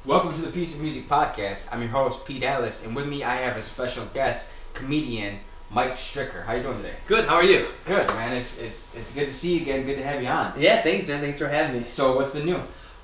Welcome to the Piece of Music Podcast. I'm your host, Pete Ellis, and with me I have a special guest, comedian Mike Stricker. How you doing today? Good, how are you? Good, man. It's good to see you again. Good to have you on. Yeah, thanks, man. Thanks for having me. So, what's been new?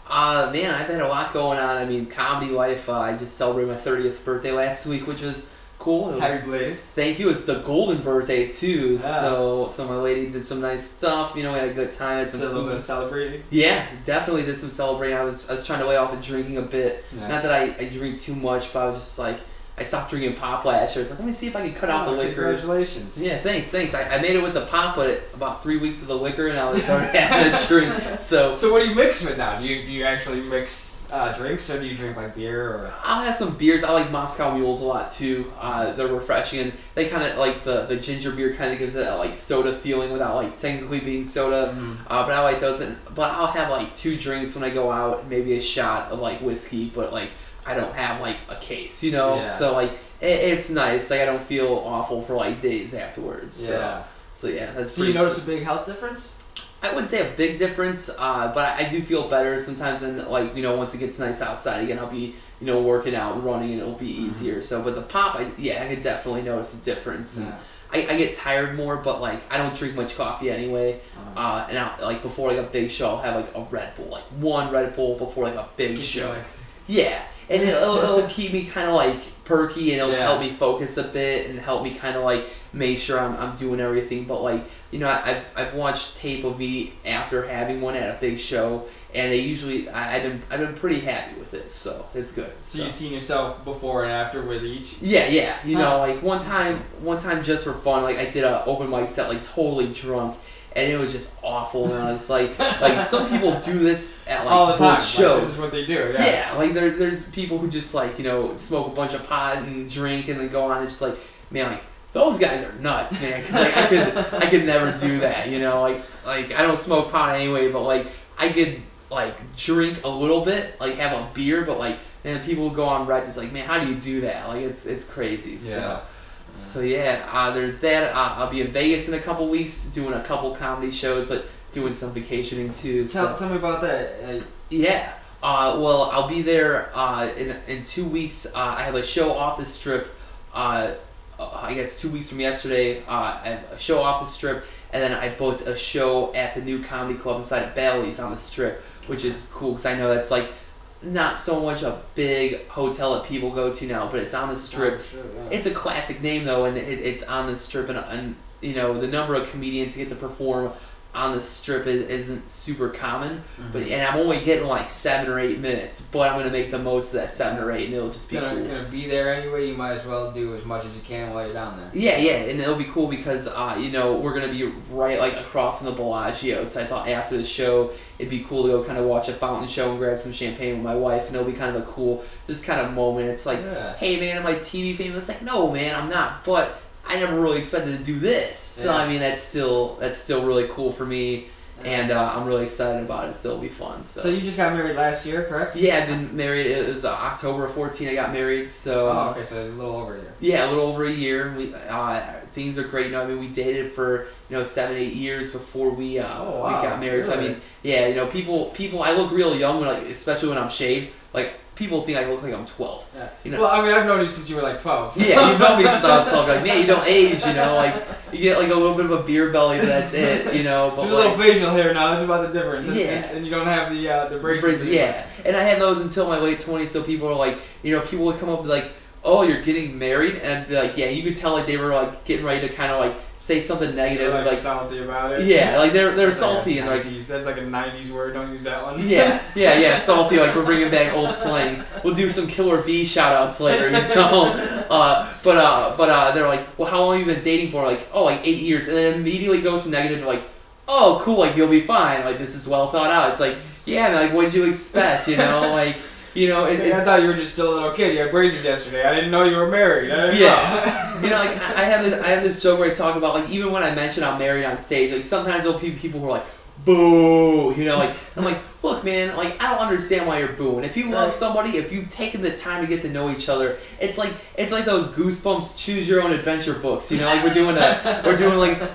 Man, I've had a lot going on. I mean, comedy life. I just celebrated my 30th birthday last week, which was cool. Happy belated. Thank you. It's the golden birthday, too. Yeah. So my lady did some nice stuff. You know, we had a good time. Had some Did a little food. bit of celebrating? Yeah, definitely did some celebrating. I was trying to lay off of drinking a bit. Yeah. Not that I drink too much, but I was just like, I stopped drinking pop last year. I was like, let me see if I can cut out the liquor. Congratulations. Yeah, thanks. I made it with the pop, but about 3 weeks with the liquor, and I was started having a drink. So what do you mix with now? Do you actually mix drinks, or do you drink like beer? Or I'll have some beers. I like Moscow Mules a lot too. They're refreshing, and they kind of like the ginger beer kind of gives it a like soda feeling without like technically being soda. Mm-hmm. But I like those. But I'll have like 2 drinks when I go out, maybe a shot of like whiskey, but like I don't have like a case, you know. Yeah. So like it's nice. Like I don't feel awful for like days afterwards. Yeah. So yeah, that's. So you notice a big health difference? I wouldn't say a big difference, but I do feel better sometimes. And like once it gets nice outside again, I'll be working out and running, and it'll be easier. So, but the pop, I could definitely notice a difference. And I get tired more, but like I don't drink much coffee anyway. And I'll, before like a big show, I'll have like a Red Bull, like 1 Red Bull before like a big show. Yeah, and it'll keep me kind of like perky, and it'll help me focus a bit, and help me kind of like make sure I'm doing everything. But like I've watched tape of me after having one at a big show, and they usually I've been pretty happy with it, so it's good. So you've seen yourself before and after with each? Yeah. Like one time just for fun, like I did a open mic set like totally drunk. And it was just awful, and I was like some people do this at like all the time. shows. Like, this is what they do. Yeah. Yeah, like there's people who just like smoke a bunch of pot and drink and then go on. It's just like, man, like those guys are nuts, man. Because like I could never do that. Like I don't smoke pot anyway, but like I could like drink a little bit, like have a beer, but like man, people who go on Reddit, it's like, man, how do you do that? Like it's crazy. Yeah. So there's that. I'll be in Vegas in a couple weeks doing a couple comedy shows, but doing some vacationing too. Tell me about that. Yeah. Well, I'll be there in 2 weeks. I have a show off the Strip. I guess 2 weeks from yesterday. I have a show off the Strip, and then I booked a show at the new comedy club inside of Bally's on the Strip, which is cool because I know that's like not so much a big hotel that people go to now, but it's on the Strip. It's a classic name though, and it's on the Strip, and the number of comedians get to perform on the Strip isn't super common. But and I'm only getting like 7 or 8 minutes, but I'm gonna make the most of that 7 or 8, and it'll just be cool. Gonna be there anyway. You might as well do as much as you can while you're down there. Yeah, and it'll be cool because we're gonna be right like across from the Bellagio. So I thought after the show it'd be cool to go kind of watch a fountain show and grab some champagne with my wife, and it'll be kind of a cool just kind of moment. It's like, hey man, am I TV famous? Like, no man, I'm not, but I never really expected to do this. So I mean, that's still really cool for me, and I'm really excited about it. So it'll be fun. So you just got married last year, correct? Yeah, I've been married. It was October 14. I got married. So okay, so a little over a year. Yeah, a little over a year. We things are great. I mean, we dated for 7, 8 years before we got married. Really? So I mean, yeah, people. I look real young when especially when I'm shaved. Like people think I look like I'm 12. Yeah. Well, I mean, I've known you since you were like 12. So. Yeah, you've known me since I was 12. Like, man, you don't age. Like you get like a little bit of a beer belly, but that's it. But there's a little facial hair now. That's about the difference. And you don't have the braces. Yeah, and I had those until my late 20s. So people are like, people would come up with like, oh, you're getting married, and I'd be like, yeah, you could tell like they were like getting ready to kind of like say something negative. They're like salty about it. Yeah, like they're that's salty like and like. That's like a 90s word. Don't use that one. Yeah, salty. Like we're bringing back old slang. We'll do some Killer Bee shout outs later, But they're like, well, how long have you been dating for? Like, oh, like 8 years, and then immediately goes from negative to like, oh, cool, like you'll be fine. Like this is well thought out. It's like, yeah, man, like what did you expect? I thought you were just still a little kid. You had braces yesterday. I didn't know you were married. I didn't know. Like I have this joke where I talk about like even when I mention I'm married on stage, like sometimes there'll be people who are like, boo, I'm like, look, man, like I don't understand why you're booing. If you love somebody, if you've taken the time to get to know each other, it's like those Goosebumps Choose Your Own Adventure books. Like we're doing like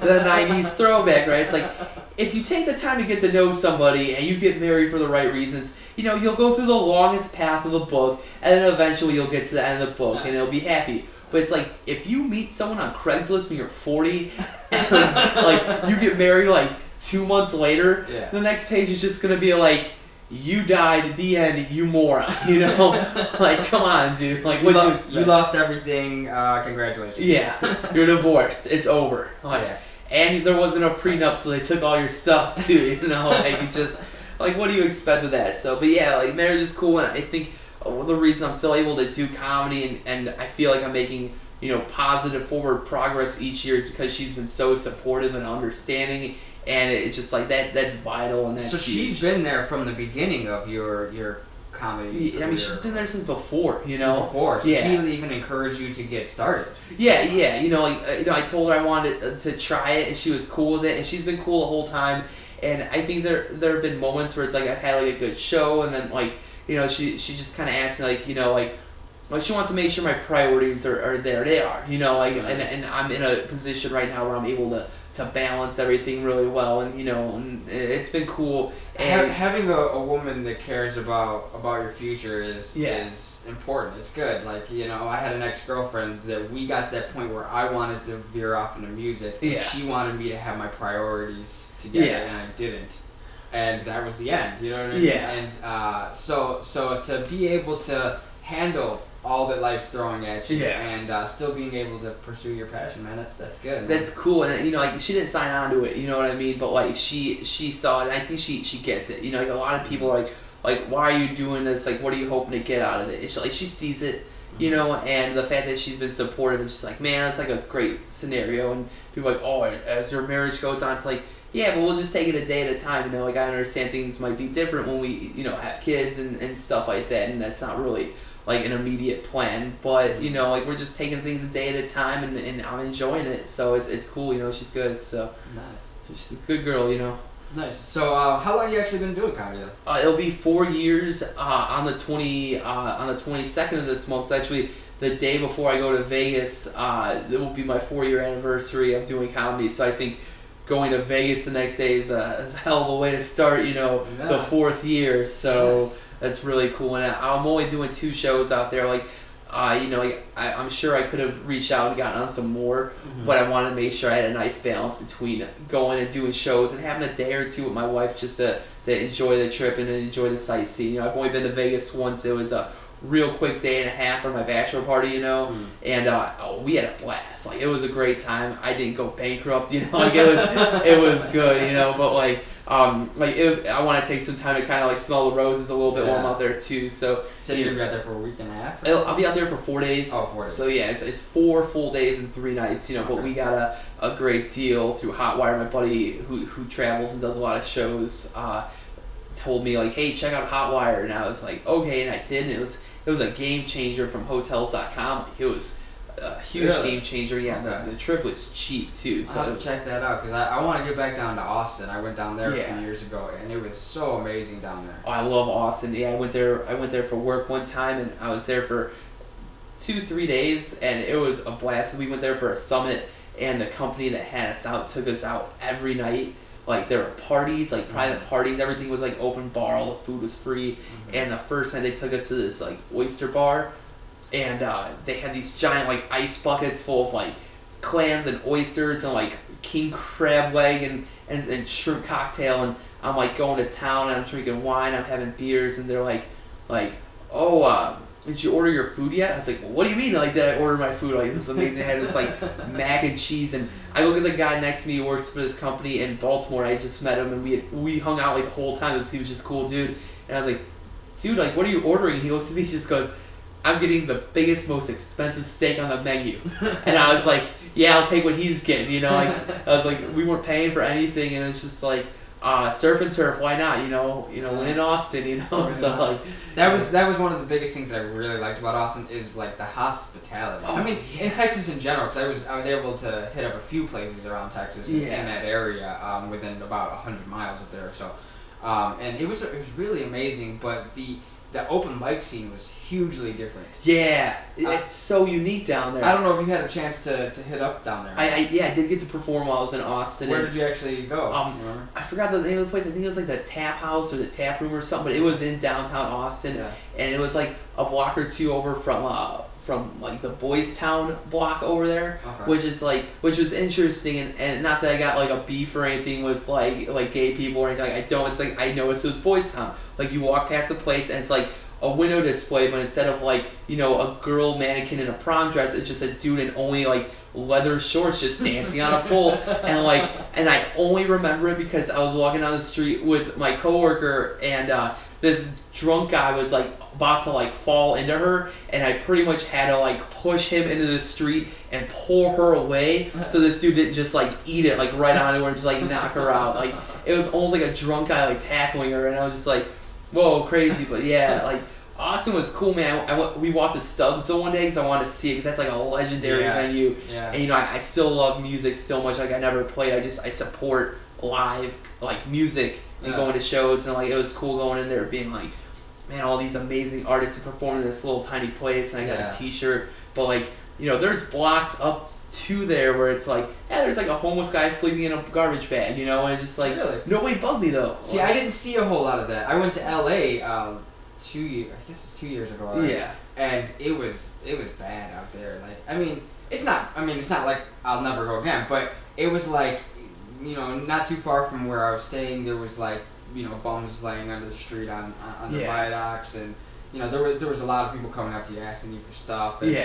the 90s throwback, right? It's like if you take the time to get to know somebody and you get married for the right reasons, you know, you'll go through the longest path of the book, and then eventually you'll get to the end of the book, and it'll be happy. But it's like, if you meet someone on Craigslist when you're 40, and like, you get married like 2 months later, the next page is just gonna be like, you died, the end, you moron, you know? Like, come on, dude. Like, what you expect? You lost everything, congratulations. Yeah, you're divorced, it's over. Like, and there wasn't a prenup, so they took all your stuff, too, you know? Like, you just, like, what do you expect of that? So, but yeah, like, marriage is cool, and I think the reason I'm still able to do comedy and I feel like I'm making, you know, positive forward progress each year is because she's been so supportive and understanding. And it's just like that's vital and that's so huge. She's been there from the beginning of your comedy career. I mean, she's been there since before, you know. So she even encouraged you to get started. Yeah. You know, like I told her I wanted to try it, and she was cool with it, and she's been cool the whole time. And I think there have been moments where it's like I've had like a good show, and then like, you know, she just kind of asked me like, you know, like she wants to make sure my priorities are there. They are, you know, like and I'm in a position right now where I'm able to balance everything really well, and you know, and it's been cool. And having a woman that cares about your future is important. It's good. Like, you know, I had an ex-girlfriend that we got to that point where I wanted to veer off into music. Yeah. She wanted me to have my priorities together, and I didn't. And that was the end. You know what I mean? Yeah. And so to be able to handle all that life's throwing at you, and still being able to pursue your passion, man, that's good. Man. That's cool, and you know, like she didn't sign on to it, you know what I mean? But like she saw it, and I think she gets it. You know, like a lot of people are like, why are you doing this? Like, what are you hoping to get out of it? It's like she sees it, you know, and the fact that she's been supportive is just like, man, that's like a great scenario. And people are like, oh, as your marriage goes on, it's like, yeah, but we'll just take it a day at a time. You know, like I understand things might be different when we, you know, have kids and stuff like that, and that's not really like an immediate plan, but you know, like we're just taking things a day at a time, and I'm enjoying it, so it's cool, you know. She's good, so nice. She's a good girl, you know. Nice. So how long have you actually been doing comedy though? It'll be 4 years on the 22nd of this month. So actually, the day before I go to Vegas, it will be my 4-year anniversary of doing comedy. So I think going to Vegas the next day is a hell of a way to start, you know, the 4th year. So. Nice. That's really cool, and I'm only doing 2 shows out there. Like, you know, like I'm sure I could have reached out and gotten on some more, but I wanted to make sure I had a nice balance between going and doing shows and having a day or two with my wife just to enjoy the trip and enjoy the sightseeing. You know, I've only been to Vegas once. It was a real quick day and a half for my bachelor party, you know, and we had a blast. Like, it was a great time. I didn't go bankrupt, you know, like it was good, you know, but like. I want to take some time to kind of like smell the roses a little bit while I'm out there too. So you're gonna be out there for a week and a half? I'll be out there for 4 days. Oh, 4 days. So yeah, it's 4 full days and 3 nights. You know, but we got a great deal through Hotwire. My buddy who travels and does a lot of shows told me like, hey, check out Hotwire, and I was like, okay, and I did, and it was a game changer from Hotels.com. Like, it was a huge game changer. Yeah, the trip was cheap too. So I'll have to check that out because I want to get back down to Austin. I went down there a few years ago, and it was so amazing down there. Oh, I love Austin. Yeah, I went there for work one time, and I was there for 2-3 days, and it was a blast. We went there for a summit, and the company that had us out took us out every night. Like, there were parties, like private parties. Everything was like open bar. All the food was free. And the first night they took us to this like oyster bar. And they had these giant like ice buckets full of like clams and oysters and like king crab leg and shrimp cocktail, and I'm like going to town and I'm drinking wine, I'm having beers, and they're like, oh, did you order your food yet? I was like, well, what do you mean? Like, did I order my food? Like, this is amazing. I had this like mac and cheese, and I look at the guy next to me who works for this company in Baltimore. I just met him, and we hung out like the whole time. He was just a cool dude, and I was like, dude, like, what are you ordering? And he looks at me, and just goes, I'm getting the biggest, most expensive steak on the menu. And I was like, yeah, I'll take what he's getting, you know? Like, I was like, we weren't paying for anything, and it's just like, surf and turf, why not? You know, when in Austin, you know. So like, that was one of the biggest things I really liked about Austin is like the hospitality. I mean, in Texas in general, because I was able to hit up a few places around Texas in that area, within about 100 miles of there. So, and it was really amazing. But the open mic scene was hugely different. Yeah, it's so unique down there. I don't know if you had a chance to hit up down there. I did get to perform while I was in Austin. Where did you actually go? I forgot the name of the place. I think it was like the Tap House or the Tap Room or something. But it was in downtown Austin, and it was like a block or two over from like the Boys Town block over there, which was interesting, and not that I got like a beef or anything with like gay people or anything. Like, I don't. It's like I noticed it was Boys Town. Like you walk past the place and it's like a window display, but instead of like a girl mannequin in a prom dress, it's just a dude in only like leather shorts just dancing on a pole, and I only remember it because I was walking down the street with my coworker and this drunk guy was like about to like fall into her, and I pretty much had to like push him into the street and pull her away so this dude didn't just like eat it like right onto her and just like knock her out. Like it was almost like a drunk guy like tackling her, and I was just like, whoa, crazy. But yeah, like Austin was cool, man. We walked to Stubbs the one day because I wanted to see it because that's like a legendary venue. Yeah. And I still love music so much. Like I never played. I support live like music and going to shows, and like it was cool going in there being like, man, all these amazing artists who perform in this little tiny place, and I got a T-shirt. But like there's blocks up to there where it's like, there's like a homeless guy sleeping in a garbage bag, and it's just like nobody bugged me though. See, I didn't see a whole lot of that. I went to LA 2 years, I guess it's 2 years ago. Right? Yeah. And it was bad out there. Like it's not like I'll never go again, but it was like not too far from where I was staying, there was like bums laying under the street on the viaducts, and there was a lot of people coming up to you asking you for stuff. And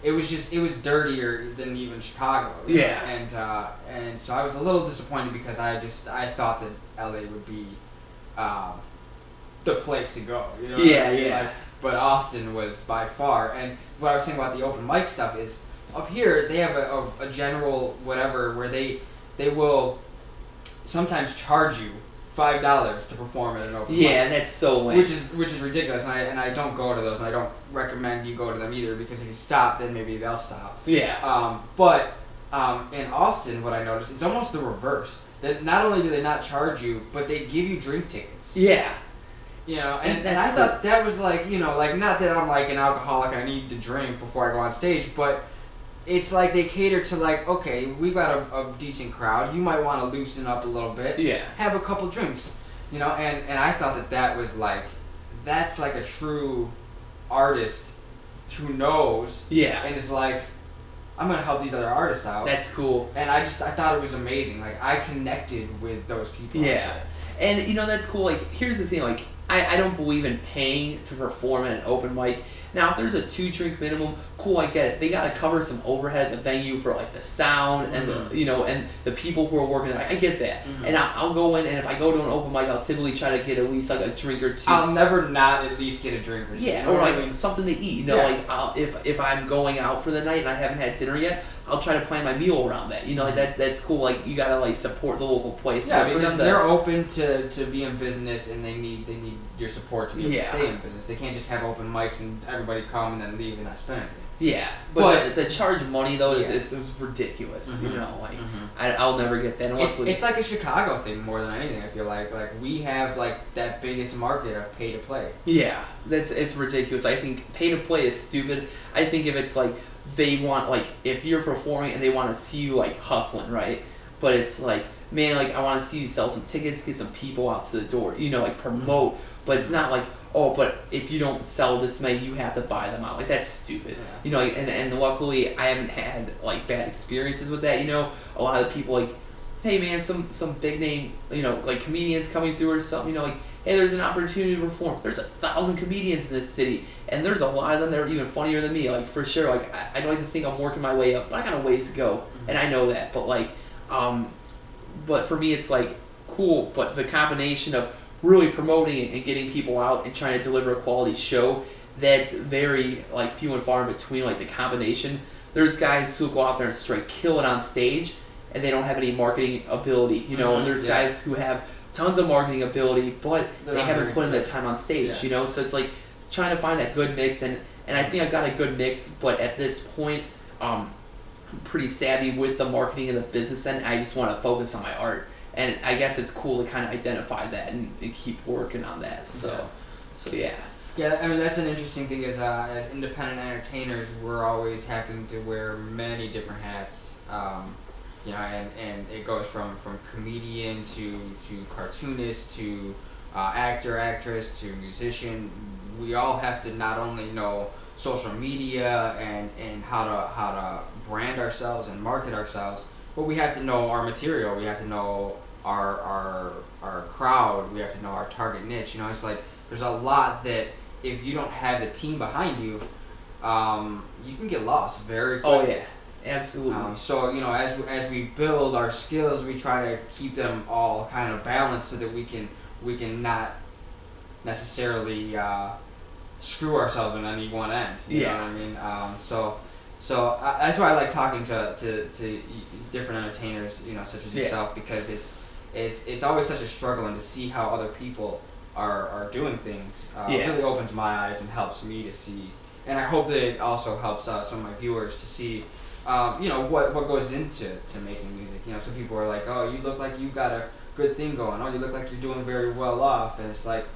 it was dirtier than even Chicago. Yeah. And so I was a little disappointed because I thought that LA would be the place to go. Like, but Austin was by far. And what I was saying about the open mic stuff is up here they have a general whatever where they will sometimes charge you $5 to perform at an open mic. Yeah, that's so lame. Which is ridiculous, and I don't go to those, and I don't recommend you go to them either, because if you stop, then maybe they'll stop. Yeah. But in Austin, what I noticed, it's almost the reverse. That not only do they not charge you, but they give you drink tickets. Yeah. And I thought that was like, like not that I'm like an alcoholic and I need to drink before I go on stage, but it's like they cater to like, okay, we've got a decent crowd. You might want to loosen up a little bit. Yeah. Have a couple drinks, and I thought that was like, that's like a true artist who knows. Yeah. And is like, I'm gonna help these other artists out. That's cool. And I thought it was amazing. Like I connected with those people. Yeah. And that's cool. Like here's the thing. Like I don't believe in paying to perform at an open mic. Now, if there's a 2-drink minimum, cool, I get it. They gotta cover some overhead at the venue for like the sound and the and the people who are working there. I get that, and I'll go in, and if I go to an open mic, I'll typically try to get at least like a drink or two. I'll never not at least get a drink or two. Yeah, or like something to eat. Like if I'm going out for the night and I haven't had dinner yet, I'll try to plan my meal around that. Like that's cool. Like you gotta like support the local place. Yeah, because they're open to be in business, and they need your support to be able to stay in business. They can't just have open mics and everybody come and then leave and not spend anything. Yeah, but to charge money though is ridiculous. I'll never get that. It's like a Chicago thing more than anything. I feel like we have like that biggest market of pay to play. Yeah, it's ridiculous. I think pay to play is stupid. I think if it's like they want, like if you're performing and they want to see you like hustling, right? But it's like, man, like I want to see you sell some tickets, get some people out to the door, like promote. But it's not like, oh, but if you don't sell this many, you have to buy them out. Like that's stupid. Yeah. And luckily I haven't had like bad experiences with that. A lot of the people like, hey man, some big name, like comedians coming through or something. Like, hey, there's an opportunity to perform. There's 1,000 comedians in this city, and there's a lot of them that are even funnier than me. Like for sure. Like I don't like to think I'm working my way up, but I got a ways to go, and I know that. But like, but for me, it's like cool. But the combination of really promoting it and getting people out and trying to deliver a quality show, that's very like few and far in between. Like the combination, there's guys who go out there and straight kill it on stage, and they don't have any marketing ability, and there's guys who have tons of marketing ability, but they haven't put in the time on stage, so it's like trying to find that good mix, and I think I've got a good mix, but at this point I'm pretty savvy with the marketing and the business end. I just want to focus on my art. And I guess it's cool to kind of identify that and keep working on that. So yeah. Yeah, I mean that's an interesting thing. As independent entertainers, we're always having to wear many different hats. You know, and it goes from comedian to cartoonist to actor, actress to musician. We all have to not only know social media and how to brand ourselves and market ourselves, but we have to know our material. We have to know our crowd. We have to know our target niche. You know, it's like there's a lot that if you don't have the team behind you, you can get lost very quickly. Oh yeah, absolutely. So you know, as we build our skills, we try to keep them all kind of balanced so that we can not necessarily screw ourselves on any one end. You know what I mean? So that's why I like talking to different entertainers, you know, such as yourself, because it's always such a struggle, and to see how other people are doing things really opens my eyes and helps me to see, and I hope that it also helps some of my viewers to see, you know, what goes into making music. You know, some people are like, oh, you look like you got a good thing going. Oh, you look like you're doing very well off, and it's like,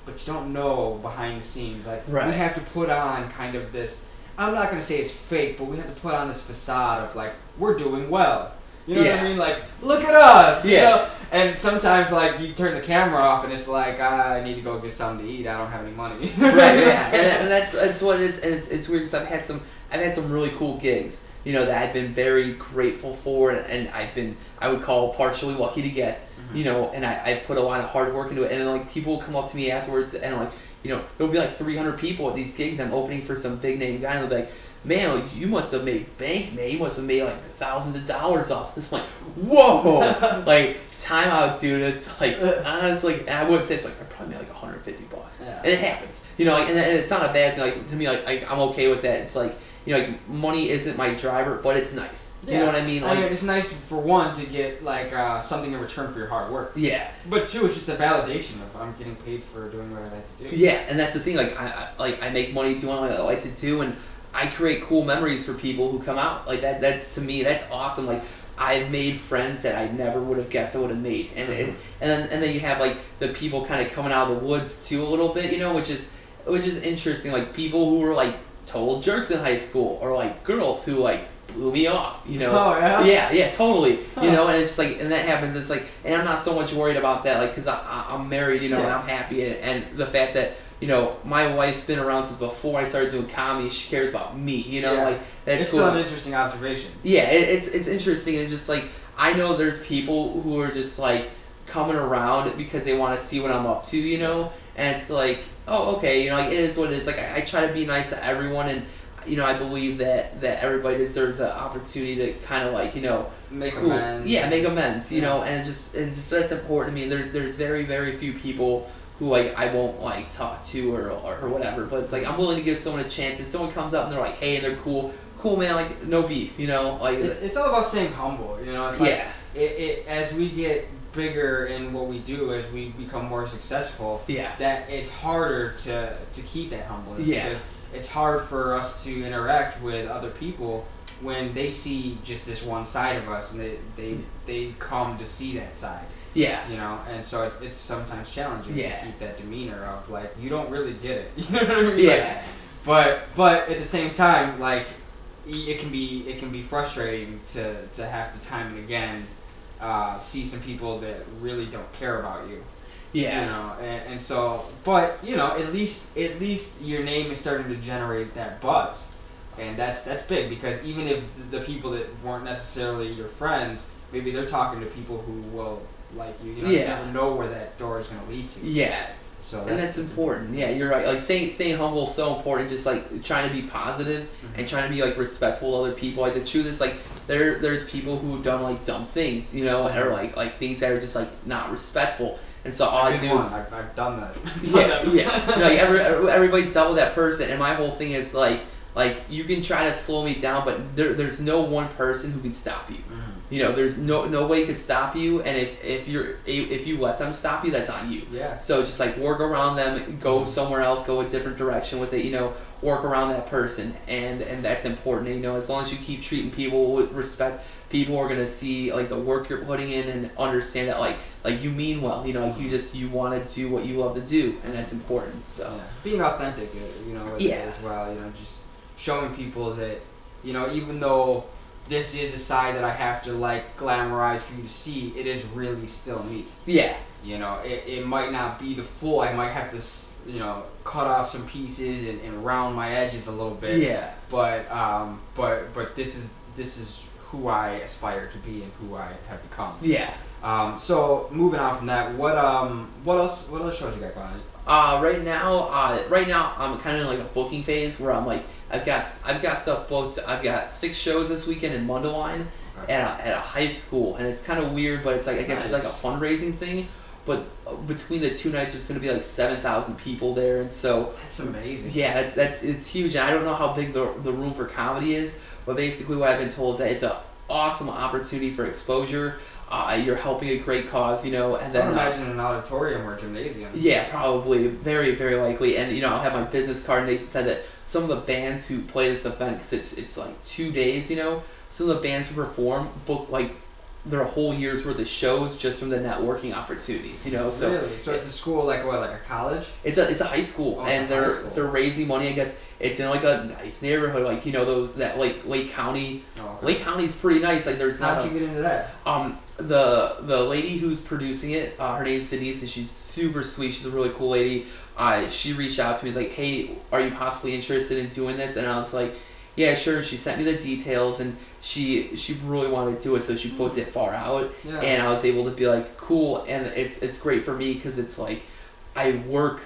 but you don't know behind the scenes. Like we have to put on kind of this. I'm not gonna say it's fake, but we have to put on this facade of like we're doing well. You know what I mean? Like, look at us. You know? And sometimes, like, you turn the camera off, and it's like, I need to go get something to eat. I don't have any money. And that's what it is. And it's weird because I've had some really cool gigs, you know, that I've been very grateful for, and I would call partially lucky to get, you know, and I put a lot of hard work into it, and then, like, people will come up to me afterwards, and like, you know, there'll be like 300 people at these gigs I'm opening for some big name guy, and they'll be like, man, you must have made bank, man. You must have made like thousands of dollars off this. I'm like, whoa! Like, time out, dude. It's like, honestly, and I wouldn't say it's like, I probably made like $150. Yeah. And it happens. You know, like, and it's not a bad thing. Like, to me, like, I'm okay with that. It's like, you know, like, money isn't my driver, but it's nice. Yeah. You know what I mean? Like, I mean, it's nice for one to get like something in return for your hard work. Yeah. But two, it's just the validation of I'm getting paid for doing what I like to do. Yeah, and that's the thing. Like, I make money doing what I like to do, and I create cool memories for people who come out. Like that. That's, to me, that's awesome. Like, I've made friends that I never would have guessed I would have made, and then you have like the people kind of coming out of the woods too a little bit, you know, which is interesting. Like people who were like total jerks in high school, or like girls who like blew me off, you know. Oh yeah. Yeah, totally. Huh. You know, and it's like, and that happens. It's like, and I'm not so much worried about that, like, because I'm married, you know, and I'm happy, and the fact that, you know, my wife's been around since before I started doing comedy. She cares about me, you know, like, that's it's cool. still an interesting observation. Yeah, it's interesting. It's just like, I know there's people who are just like coming around because they want to see what I'm up to, you know, and it's like, oh, okay, you know, like, it is what it is. Like, I try to be nice to everyone, and, you know, I believe that everybody deserves an opportunity to kind of, like, you know, make amends. Yeah, make amends, you know, and it's just that's important to me. And there's very, very few people who, like, I won't, like, talk to or whatever, but it's like, I'm willing to give someone a chance. If someone comes up and they're like, hey, and they're cool, man, like, no beef, you know, like, it's all about staying humble, you know. It's like, it as we get bigger in what we do, as we become more successful, that it's harder to keep that humbleness, because it's hard for us to interact with other people when they see just this one side of us, and they come to see that side. Yeah. You know, and so it's sometimes challenging to keep that demeanor of like, you don't really get it. You know what I mean? Yeah. Like, but at the same time, like, it can be frustrating to have to time and again see some people that really don't care about you. Yeah. You know, and so, but, you know, at least your name is starting to generate that buzz, and that's big, because even if the people that weren't necessarily your friends, maybe they're talking to people who will like you. You know, you never know where that door is going to lead to. Yeah. So that's important. Yeah, you're right. Like, staying humble is so important. Just like trying to be positive and trying to be like respectful of other people. Like, the truth is, like, there's people who have done like dumb things, you know, or like things that are just like not respectful. And so all I do is I've done that. Yeah. You know, like, everybody's dealt with that person, and my whole thing is like you can try to slow me down, but there's no one person who can stop you. there's no way could stop you, and if you let them stop you, that's on you. Yeah. So just like work around them, go somewhere else, go a different direction with it. Work around that person, and that's important. As long as you keep treating people with respect, people are gonna see like the work you're putting in and understand that like you mean well. You want to do what you love to do, and that's important. So being authentic, as well. Just showing people that even though this is a side that I have to like glamorize for you to see, it is really still me. Yeah. It might not be the full. I might have to cut off some pieces and round my edges a little bit. Yeah. But this is who I aspire to be and who I have become. Yeah. So moving on from that, what else shows you got going? Right now I'm kind of in like a booking phase where I'm like I've got stuff booked. I've got 6 shows this weekend in Mundelein at a high school, and it's kind of weird, but it's like I guess it's like a fundraising thing. But between the 2 nights, there's going to be like 7,000 people there, and so that's amazing. Yeah, it's huge. And I don't know how big the room for comedy is, but basically what I've been told is that it's an awesome opportunity for exposure. You're helping a great cause, and then I imagine an auditorium or gymnasium. Yeah, probably, very, very likely. And I'll have my business card. And they said that some of the bands who play this event, because it's like 2 days, some of the bands who perform book like their whole year's worth of shows just from the networking opportunities, So really, so it's a school like what, like a college? It's a high school, and they're raising money. I guess it's in like a nice neighborhood, like those that like Lake County. Oh, okay. Lake County's pretty nice. Like there's how'd you get into that? The lady who's producing it, her name's Denise, and she's super sweet. She's a really cool lady. She reached out to me, was like, hey, are you possibly interested in doing this? And I was like, yeah, sure. She sent me the details, and she really wanted to do it, so she booked it far out. Yeah. And I was able to be like, cool. And it's great for me because it's like I work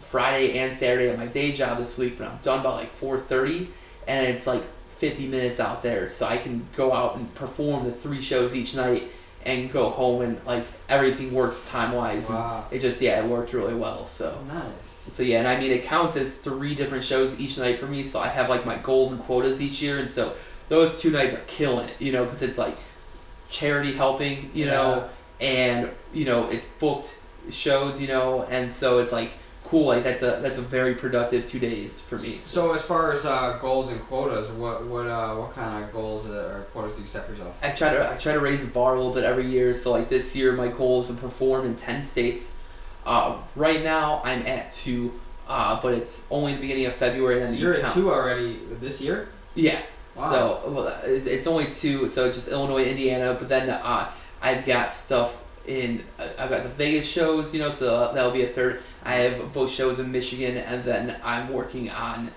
Friday and Saturday at my day job this week, but I'm done by like 4:30, and it's like 50 minutes out there, so I can go out and perform the 3 shows each night and go home, and like everything works time wise. Wow. It just it worked really well. So nice. So yeah, and I mean it counts as 3 different shows each night for me. So I have like my goals and quotas each year, and so those 2 nights are killing it. Because it's like charity helping, and it's booked shows, and so it's like cool. Like that's a very productive 2 days for me. So as far as goals and quotas, what kind of goals or quotas do you set for yourself? I try to raise the bar a little bit every year. So like this year, my goal is to perform in 10 states. Right now I'm at 2, but it's only the beginning of February. And then you're at 2 already this year? Yeah. Wow. So it's only 2. So just Illinois, Indiana, but then I've got stuff in. I've got the Vegas shows, so that'll be a 3rd. I have both shows in Michigan, and then I'm working on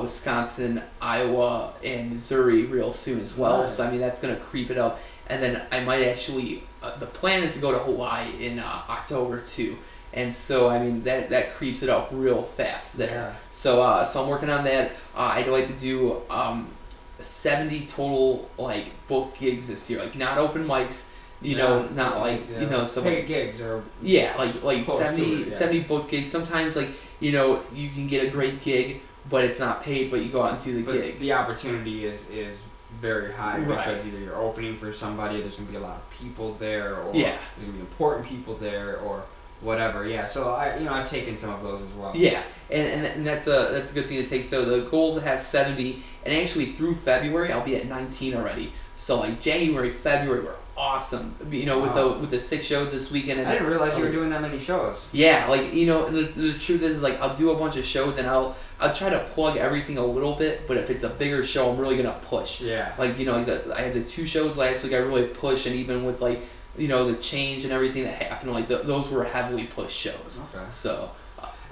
Wisconsin, Iowa, and Missouri real soon as well. Nice. So I mean that's gonna creep it up, and then I might actually. The plan is to go to Hawaii in October too, and so I mean that creeps it up real fast there. Yeah. So I'm working on that. I'd like to do 70 total like book gigs this year, like not open mics. Not like some paid gigs or like 70 book gigs. Sometimes like you can get a great gig, but it's not paid, but you go out and do the gig. The opportunity is very high, right, because either you're opening for somebody, there's gonna be a lot of people there, or yeah, there's gonna be important people there, or whatever. Yeah, so I've taken some of those as well. Yeah, and that's a good thing to take. So the goals to have 70, and actually through February I'll be at 19 already. So like January, February were awesome. Wow. with the 6 shows this weekend. And I didn't realize you were doing that many shows. Yeah, like the truth is like I'll do a bunch of shows and I'll try to plug everything a little bit, but if it's a bigger show, I'm really gonna push. Yeah. Like I had the 2 shows last week. I really pushed, and even with like the change and everything that happened, like those were heavily pushed shows. Okay. So.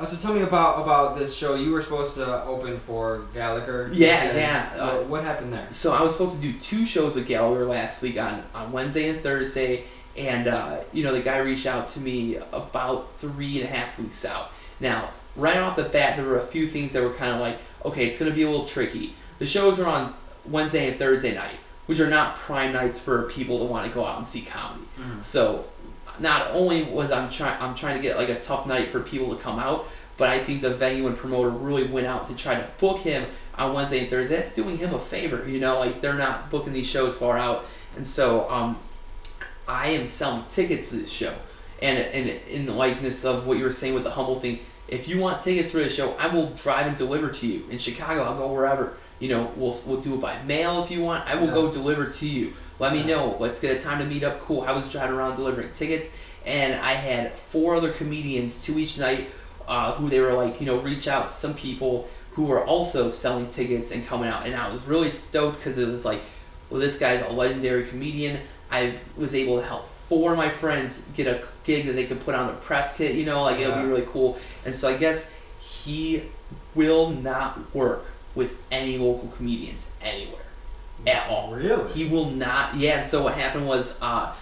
So tell me about this show. You were supposed to open for Gallagher. Yeah. What happened there? So I was supposed to do 2 shows with Gallagher last week on Wednesday and Thursday, and the guy reached out to me about 3.5 weeks out. Now, right off the bat, there were a few things that were kind of like, okay, it's going to be a little tricky. The shows are on Wednesday and Thursday night, which are not prime nights for people to want to go out and see comedy. Mm-hmm. So not only was I'm trying to get like a tough night for people to come out, but I think the venue and promoter really went out to try to book him on Wednesday and Thursday. That's doing him a favor, like they're not booking these shows far out. And so I am selling tickets to this show. And in the likeness of what you were saying with the humble thing, if you want tickets for the show, I will drive and deliver to you. In Chicago, I'll go wherever. You know, we'll do it by mail if you want. I will go deliver to you. Let me know. Let's get a time to meet up. Cool. I was driving around delivering tickets, and I had 4 other comedians, 2 each night, who they were like, you know, reach out to some people who were also selling tickets and coming out. And I was really stoked because it was like, well, this guy's a legendary comedian. I was able to help 4 of my friends get a gig that they could put on the press kit, you know, like it'll be really cool. And so I guess he will not work with any local comedians anywhere at all. Really? He will not. Yeah. So what happened was that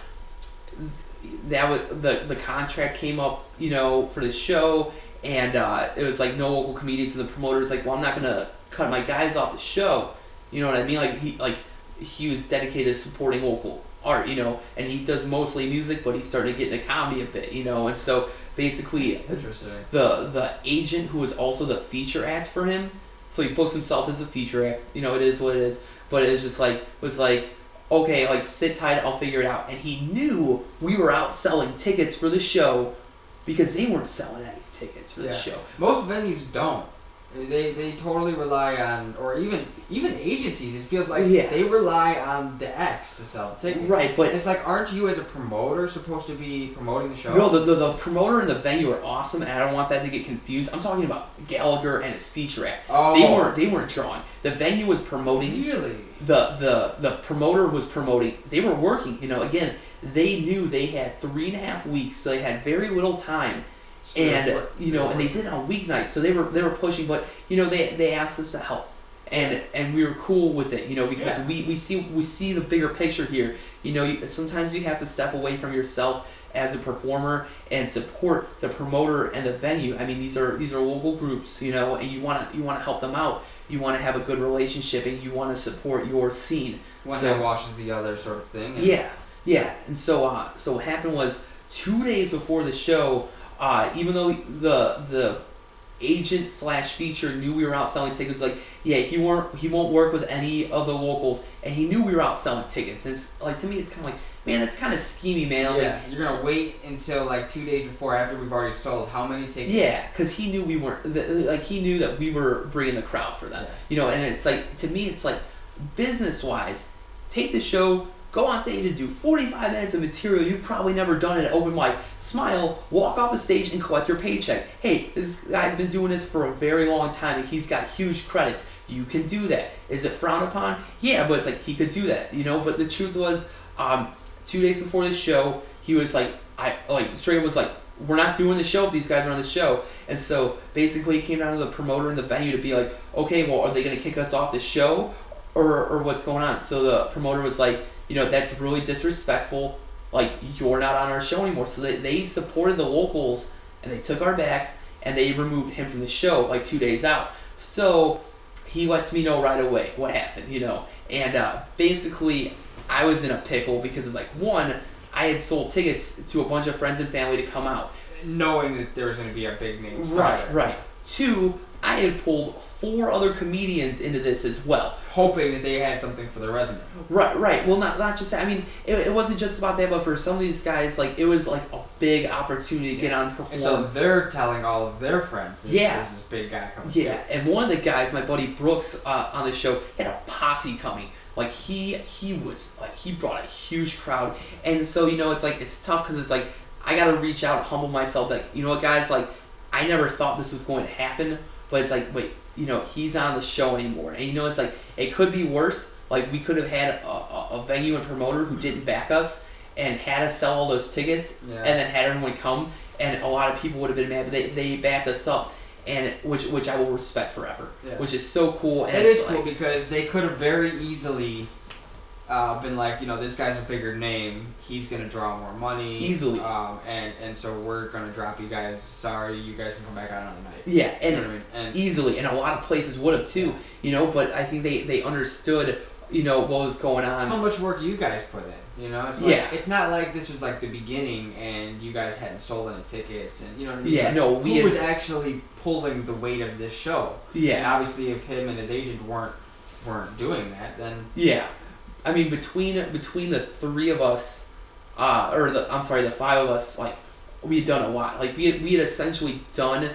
was the contract came up, you know, for the show, and it was like no local comedians. And the promoter was like, well, I'm not gonna cut my guys off the show. You know what I mean? Like he was dedicated to supporting local art, you know, and he does mostly music, but he's starting to get into comedy a bit, you know. And so basically, the agent who was also the feature act for him. So he books himself as a feature act. You know, it is what it is. But it was just like, okay, like sit tight, I'll figure it out. And he knew we were out selling tickets for the show because they weren't selling any tickets for the show. Most venues don't. They totally rely on, or even agencies. It feels like they rely on the X to sell the tickets. Right, but it's like, aren't you as a promoter supposed to be promoting the show? No, the promoter and the venue are awesome, and I don't want that to get confused. I'm talking about Gallagher and his feature act. Oh. They weren't drawing. The venue was promoting. Really? The promoter was promoting. They were working. You know, again, they knew they had 3.5 weeks, so they had very little time. And you know, and they did it on weeknights, so they were pushing, but you know, they asked us to help, and we were cool with it, you know, because we see the bigger picture here. You know, sometimes you have to step away from yourself as a performer and support the promoter and the venue. I mean, these are local groups, you know, and you want to help them out. You want to have a good relationship, and you want to support your scene. One hand washes the other, sort of thing. Yeah. And so what happened was 2 days before the show. Even though the agent / feature knew we were out selling tickets, like, yeah, he won't work with any of the locals, and he knew we were out selling tickets. It's like, to me, it's kind of like, man, that's kind of schemy, man. Yeah, like, you're gonna wait until like 2 days before, after we've already sold how many tickets? Yeah, because he knew we weren't. Like, he knew that we were bringing the crowd for them. Yeah. You know, and it's like, to me, it's like, business wise, take the show. Go on stage and do 45 minutes of material you've probably never done at an open mic. Smile, walk off the stage, and collect your paycheck. Hey, this guy's been doing this for a very long time, and he's got huge credits. You can do that. Is it frowned upon? Yeah, but it's like, he could do that, you know. But the truth was, 2 days before the show, he was like, Stricker was like, we're not doing the show if these guys are on the show. And so basically, he came down to the promoter and the venue to be like, okay, well, are they going to kick us off the show, or what's going on? So the promoter was like, you know, that's really disrespectful. Like, you're not on our show anymore. So they supported the locals, and they took our backs, and they removed him from the show like 2 days out. So he lets me know right away what happened, you know. And basically, I was in a pickle because it's like, one, I had sold tickets to a bunch of friends and family to come out, knowing that there was going to be a big name starter. Right. 2, I had pulled 4 other comedians into this as well, hoping that they had something for their resume. Right. Well, not just that. I mean, it wasn't just about that, but for some of these guys, like, it was like a big opportunity to get on and perform. And so they're telling all of their friends, there's this big guy coming. Yeah, and one of the guys, my buddy Brooks, on the show, had a posse coming. Like, he brought a huge crowd, and so, you know, it's like, it's tough because it's like, I gotta reach out, humble myself. Like, you know what, guys, like, I never thought this was going to happen, but it's like, wait, you know, he's not on the show anymore. And, you know, it's like, it could be worse. Like, we could have had a venue and promoter who didn't back us and had us sell all those tickets and then had everyone come, and a lot of people would have been mad, but they backed us up, and which I will respect forever, which is so cool. And it is cool because they could have very easily been like, you know, this guy's a bigger name, he's gonna draw more money easily, and so we're gonna drop you guys. Sorry, you guys can come back out another night. Yeah, and, you know what I mean? And easily, and a lot of places would have too, you know. But I think they understood, you know, what was going on. How much work you guys put in, you know? It's like, it's not like this was like the beginning and you guys hadn't sold any tickets, and you know what I mean? Yeah, like, no, who was actually pulling the weight of this show? Yeah, and obviously, if him and his agent weren't doing that, then I mean, between the three of us, the five of us, like, we had done a lot. Like, we had essentially done,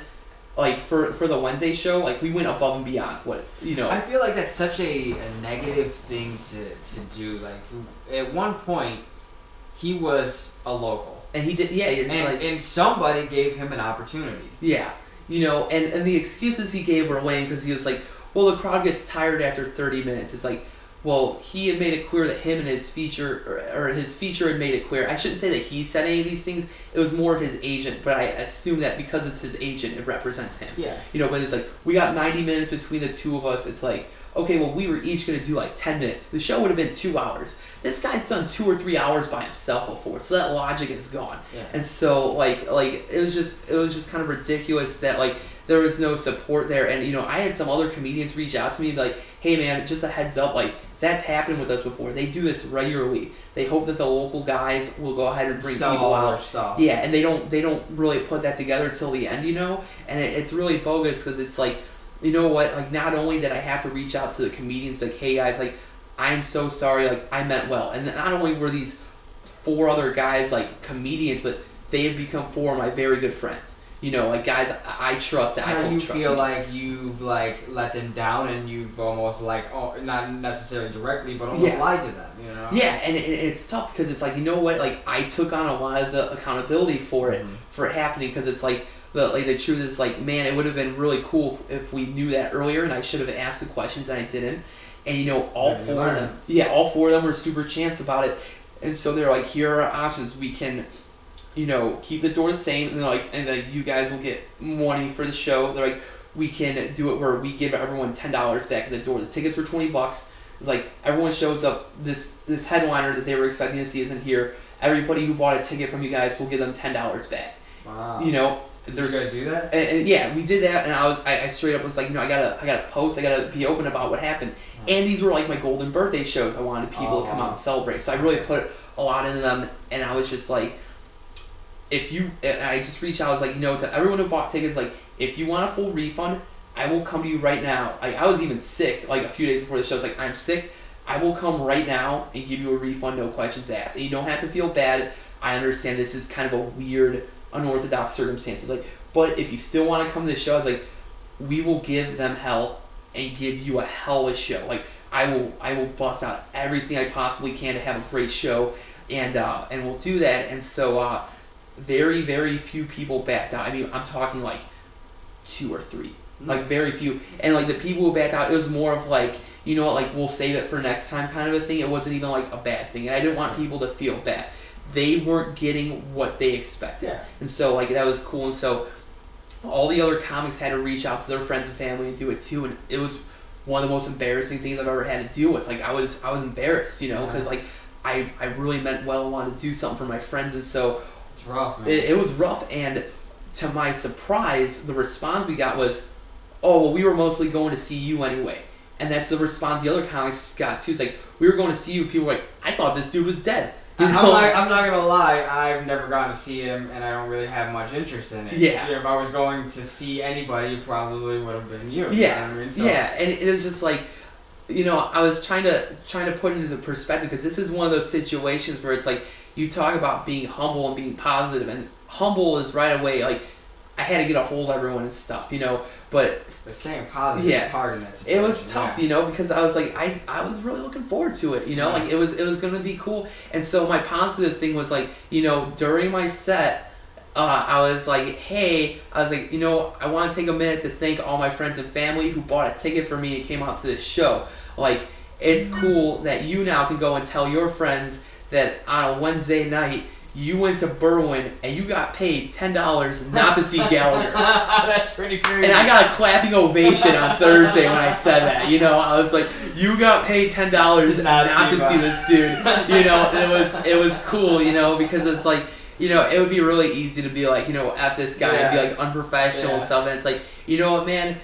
like, for the Wednesday show, like, we went above and beyond what, you know. I feel like that's such a negative thing to do. Like, at one point, he was a local. And he did, yeah. And somebody gave him an opportunity. Yeah. You know, and the excuses he gave were lame because he was like, well, the crowd gets tired after 30 minutes. It's like, well, he had made it clear that him and his feature, or his feature had made it clear. I shouldn't say that he said any of these things. It was more of his agent, but I assume that because it's his agent, it represents him. Yeah. You know, but it's like, we got 90 minutes between the two of us. It's like, okay, well, we were each going to do like 10 minutes. The show would have been 2 hours. This guy's done 2 or 3 hours by himself before, so that logic is gone. Yeah. And so, like it was just kind of ridiculous that, like, there was no support there. And, you know, I had some other comedians reach out to me and be like, hey, man, just a heads up, like, that's happened with us before. They do this regularly. They hope that the local guys will go ahead and bring people out. Stuff. Yeah, and they don't really put that together till the end, you know? And it's really bogus because it's like, you know what, like, not only did I have to reach out to the comedians, like, hey, guys, like, I'm so sorry, like, I meant well. And not only were these 4 other guys, like, comedians, but they have become 4 of my very good friends. You know, like, guys I trust that I don't trust. So you feel like you've, like, let them down and you've almost, like, not necessarily directly, but almost lied to them, you know? Yeah, and it's tough because it's like, you know what, like, I took on a lot of the accountability for it, for it happening, because it's like, the truth is, like, man, it would have been really cool if we knew that earlier, and I should have asked the questions and I didn't. And, you know, all 4 of them were super champs about it. And so they're like, here are our options. We can, you know, keep the door the same, and they're like, and you guys will get money for the show. They're like, we can do it where we give everyone $10 back at the door. The tickets were $20. It's like, everyone shows up. This headliner that they were expecting to see isn't here. Everybody who bought a ticket from you guys will give them $10 back. Wow. You know. Did you guys do that? And yeah, we did that, and I straight up was like, you know, I gotta post, I gotta be open about what happened. And these were like my golden birthday shows. I wanted people to come out and celebrate, so I really put a lot into them. And I was just like, I just reached out. I was like, you know, to everyone who bought tickets, like, if you want a full refund, I will come to you right now. I was even sick, like, a few days before the show. I was like, I'm sick. I will come right now and give you a refund, no questions asked. And you don't have to feel bad. I understand this is kind of a weird, unorthodox circumstances, like, but if you still want to come to the show, I was like, we will give them hell and give you a hellish show. Like, I will bust out everything I possibly can to have a great show, and we'll do that. And so very, very few people backed out. I mean, I'm talking like 2 or 3, like, very few. And like, the people who backed out, it was more of like, you know what, like, we'll save it for next time kind of a thing. It wasn't even like a bad thing, and I didn't want people to feel bad. They weren't getting what they expected. Yeah. And so, like, that was cool. And so all the other comics had to reach out to their friends and family and do it too. And it was one of the most embarrassing things I've ever had to deal with. Like, I was embarrassed, you know, because like, I really meant well and wanted to do something for my friends. And so it's rough, man. It was rough. And to my surprise, the response we got was, oh, well, we were mostly going to see you anyway. And that's the response the other comics got too. It's like, we were going to see you. People were like, I thought this dude was dead. You know? I'm not gonna lie, I've never gotten to see him, and I don't really have much interest in it. Yeah. If I was going to see anybody, it probably would have been you. Yeah. You know what I mean? So, yeah, and it was just like, you know, I was trying to put it into perspective, because this is one of those situations where it's like, you talk about being humble and being positive, and humble is right away, like, I had to get a hold of everyone and stuff, you know, but staying positive is hard in that situation. It was tough, you know, because I was like, I was really looking forward to it, you know, like, it was going to be cool. And so my positive thing was like, you know, during my set, I was like, hey, I was like, you know, I want to take a minute to thank all my friends and family who bought a ticket for me and came out to this show. Like, it's cool that you now can go and tell your friends that on a Wednesday night, you went to Berwyn and you got paid $10 not to see Gallagher. That's pretty crazy. And I got a clapping ovation on Thursday when I said that. You know, I was like, you got paid $10 not to see this dude. You know, and it was cool, you know, because it's like, you know, it would be really easy to be like, you know, at this guy and be like unprofessional and stuff. And it's like, you know what, man?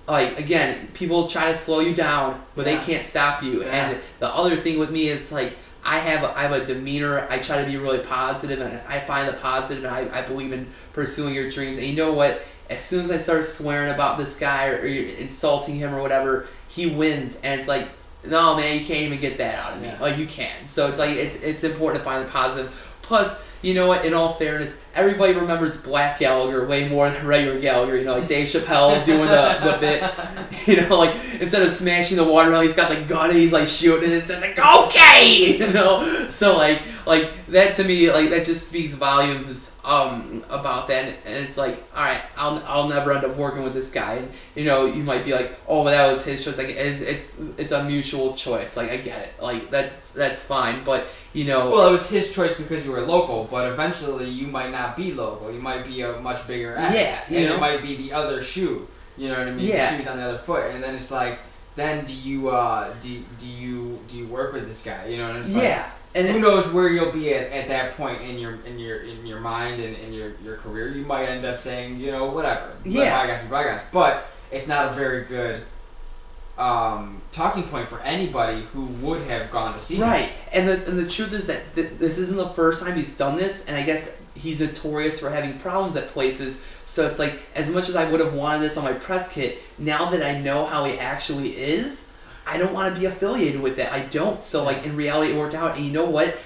Like, again, people try to slow you down, but they can't stop you. And the other thing with me is like, I have a demeanor. I try to be really positive, and I find the positive, and I believe in pursuing your dreams. And you know what? As soon as I start swearing about this guy or insulting him or whatever, he wins. And it's like, no, man, you can't even get that out of me. Yeah. Like, you can. So it's like, it's important to find the positive. Plus, you know what, in all fairness, everybody remembers Black Gallagher way more than regular Gallagher. You know, like Dave Chappelle doing the bit. You know, like, instead of smashing the watermelon, he's got the gun and he's like shooting it. It's like, okay! You know? So, like that to me, like, that just speaks volumes about that. And it's like, alright, I'll never end up working with this guy. And, you know, you might be like, oh, well, that was his choice. Like, it's a mutual choice. Like, I get it. Like, that's fine. But, you know. Well, it was his choice because you were local, but eventually you might not be local. You might be a much bigger act. Yeah, and it might be the other shoe. You know what I mean? Yeah. The shoe's on the other foot, and then it's like, then do you work with this guy? You know, and it's like, and who knows where you'll be at that point in your mind and in your career? You might end up saying, you know, whatever. Yeah. Bygones. But it's not a very good talking point for anybody who would have gone to see him. Right. And the truth is that this isn't the first time he's done this, and I guess he's notorious for having problems at places. So it's like, as much as I would have wanted this on my press kit, now that I know how he actually is, I don't want to be affiliated with that. I don't. So, like, in reality, it worked out. And you know what?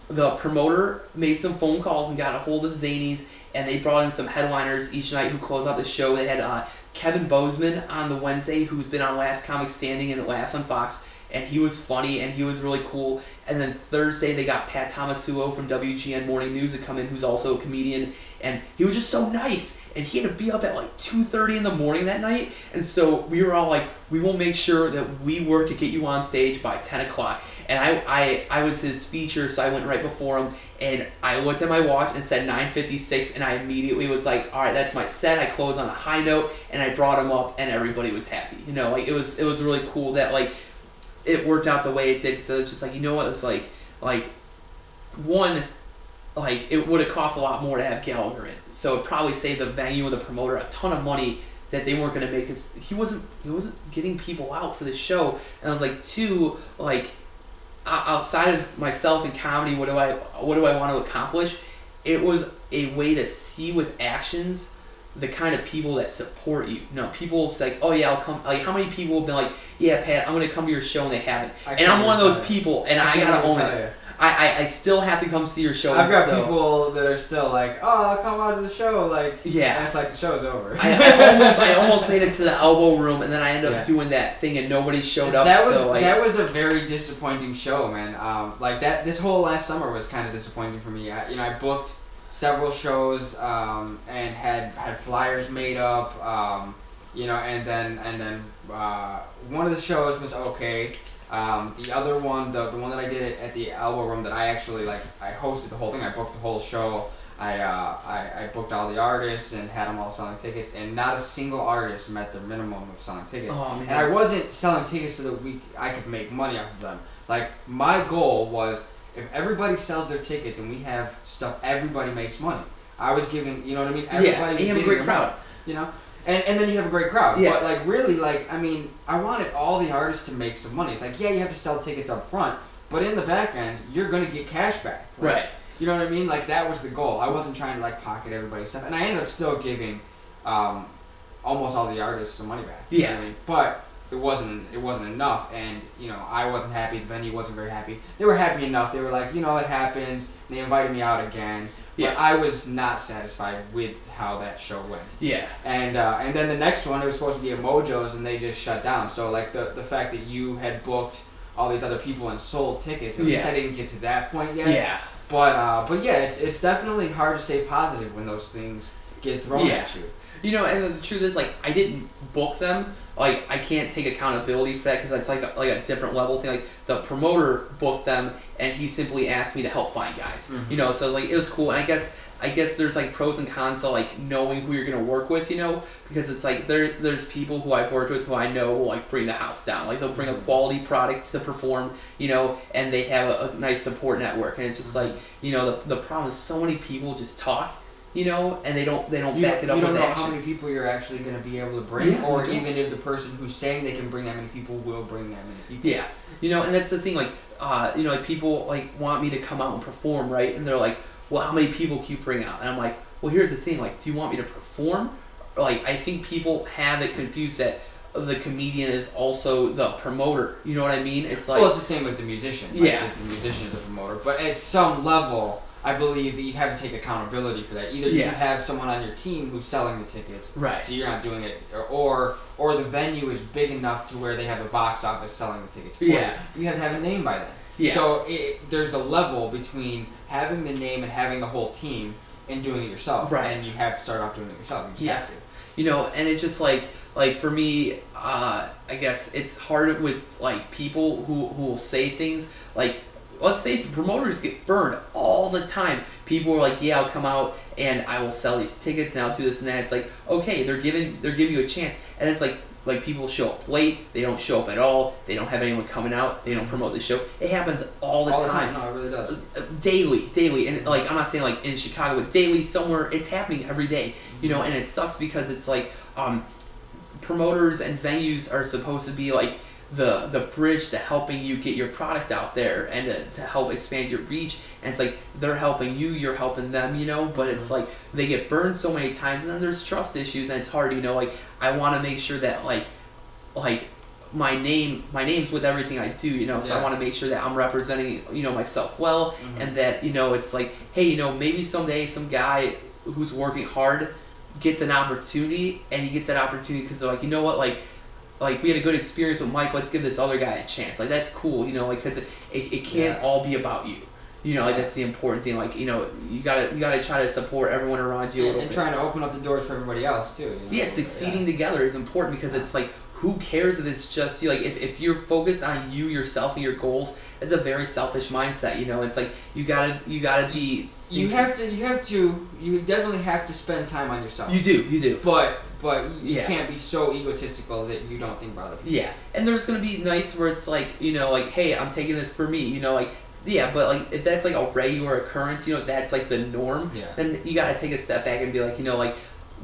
The promoter made some phone calls and got a hold of Zanies, and they brought in some headliners each night who closed out the show. They had Kevin Bozeman on the Wednesday, who's been on Last Comic Standing and Last on Fox, and he was funny and he was really cool. And then Thursday they got Pat Tomasulo from WGN Morning News to come in, who's also a comedian, and he was just so nice. And he had to be up at like 2:30 in the morning that night, and so we were all like, we will make sure that we work to get you on stage by 10 o'clock. And I was his feature, so I went right before him, and I looked at my watch and said 9:56, and I immediately was like, all right, that's my set. I closed on a high note, and I brought him up, and everybody was happy. You know, like, it was really cool that, like, it worked out the way it did. So it's just like, you know what, it's like one, like, it would have cost a lot more to have Gallagher in, so it probably saved the venue and the promoter a ton of money that they weren't going to make, because he wasn't getting people out for the show. And I was like, two, like, outside of myself and comedy, what do I want to accomplish? It was a way to see with actions the kind of people that support you. You know, people say, like, oh yeah, I'll come. Like, how many people have been like, yeah, Pat, I'm going to come to your show, and they haven't. And I'm one of those people, and I got to own it. I still have to come see your show. I've got people that are still like, oh, I'll come out to the show, like, yeah. And it's like, the show's over. I almost made it to the elbow room, and then I ended up doing that thing, and nobody showed up. That was a very disappointing show, man. Like, that, this whole last summer was kind of disappointing for me. I booked several shows, and had flyers made up, you know, and then one of the shows was okay. The other one, the one that I did at the Elbow Room, that I actually, like, I hosted the whole thing. I booked the whole show. I booked all the artists and had them all selling tickets, and not a single artist met the minimum of selling tickets. Oh, man. And I wasn't selling tickets so that I could make money off of them. Like, my goal was, if everybody sells their tickets and we have stuff, everybody makes money. I was giving, you know what I mean? Everybody was you have a great crowd. Money, you know? And then you have a great crowd. Yeah. But, like, really, like, I mean, I wanted all the artists to make some money. It's like, yeah, you have to sell tickets up front, but in the back end, you're going to get cash back. Right. You know what I mean? Like, that was the goal. I wasn't trying to, like, pocket everybody's stuff. And I ended up still giving almost all the artists some money back. Yeah. You know what I mean? But it wasn't enough, and, you know, I wasn't happy. The venue wasn't very happy. They were happy enough. They were like, you know, it happens. And they invited me out again. But I was not satisfied with how that show went. Yeah. And then the next one, it was supposed to be at Mojo's, and they just shut down. So, like, the fact that you had booked all these other people and sold tickets, at least I didn't get to that point yet. Yeah. But yeah, it's definitely hard to stay positive when those things get thrown at you. You know, and the truth is, like, I didn't book them. Like, I can't take accountability for that, because that's like a different level thing. Like, the promoter booked them, and he simply asked me to help find guys. Mm-hmm. You know, so, like, it was cool. And I guess there's, like, pros and cons to, like, knowing who you're gonna work with, you know, because it's like there's people who I've worked with who I know will, like, bring the house down. Like, they'll bring a quality product to perform, you know, and they have a nice support network. And it's just like, you know, the problem is so many people just talk, you know, and they don't back it up with actions. You don't know how many people you're actually going to be able to bring, or even if the person who's saying they can bring that many people will bring that many people. Yeah, you know, and that's the thing, like, you know, like, people, like, want me to come out and perform, right? And they're like, well, how many people can you bring out? And I'm like, well, here's the thing, like, do you want me to perform? Or, like, I think people have it confused that the comedian is also the promoter. You know what I mean? It's like, well, it's the same with the musician. Like, yeah, the musician is the promoter, but at some level, I believe that you have to take accountability for that. Either you have someone on your team who's selling the tickets, right? So you're not doing it, or the venue is big enough to where they have a box office selling the tickets for you. You have to have a name by then. Yeah. So there's a level between having the name and having the whole team and doing it yourself. Right. And you have to start off doing it yourself. You just have to. You know, and it's just like for me, I guess it's hard with like people who will say things like, let's say promoters get burned all the time. People are like, yeah, I'll come out and I will sell these tickets and I'll do this and that. It's like, okay, they're giving you a chance, and it's like people show up late, they don't show up at all, they don't have anyone coming out, they don't promote the show. It happens all the time. No, it really does. Daily, and like I'm not saying like in Chicago, but daily somewhere, it's happening every day. You know, and it sucks because it's like promoters and venues are supposed to be like the bridge to helping you get your product out there and to help expand your reach, and it's like they're helping you, you're helping them, you know, but it's like they get burned so many times, and then there's trust issues, and it's hard, you know, like I want to make sure that like my name's with everything I do, you know, so I want to make sure that I'm representing, you know, myself well, and that, you know, it's like, hey, you know, maybe someday some guy who's working hard gets an opportunity, and he gets that opportunity because they're like, you know what, like we had a good experience with Mike, let's give this other guy a chance. Like, that's cool, you know, like, because it can't all be about you. You know, like, that's the important thing. Like, you know, you gotta try to support everyone around you a little bit. And trying to open up the doors for everybody else, too. You know? Yeah, succeeding together is important because it's like, who cares if it's just you? Like, if you're focused on you, yourself, and your goals, it's a very selfish mindset, you know? It's like, you gotta be... You definitely have to spend time on yourself. You do. But you can't be so egotistical that you don't think about other people. Yeah, and there's gonna be nights where it's like, you know, like, hey, I'm taking this for me, you know, like, yeah, but like if that's like a regular occurrence, you know, that's like the norm. Yeah. Then you gotta take a step back and be like, you know, like,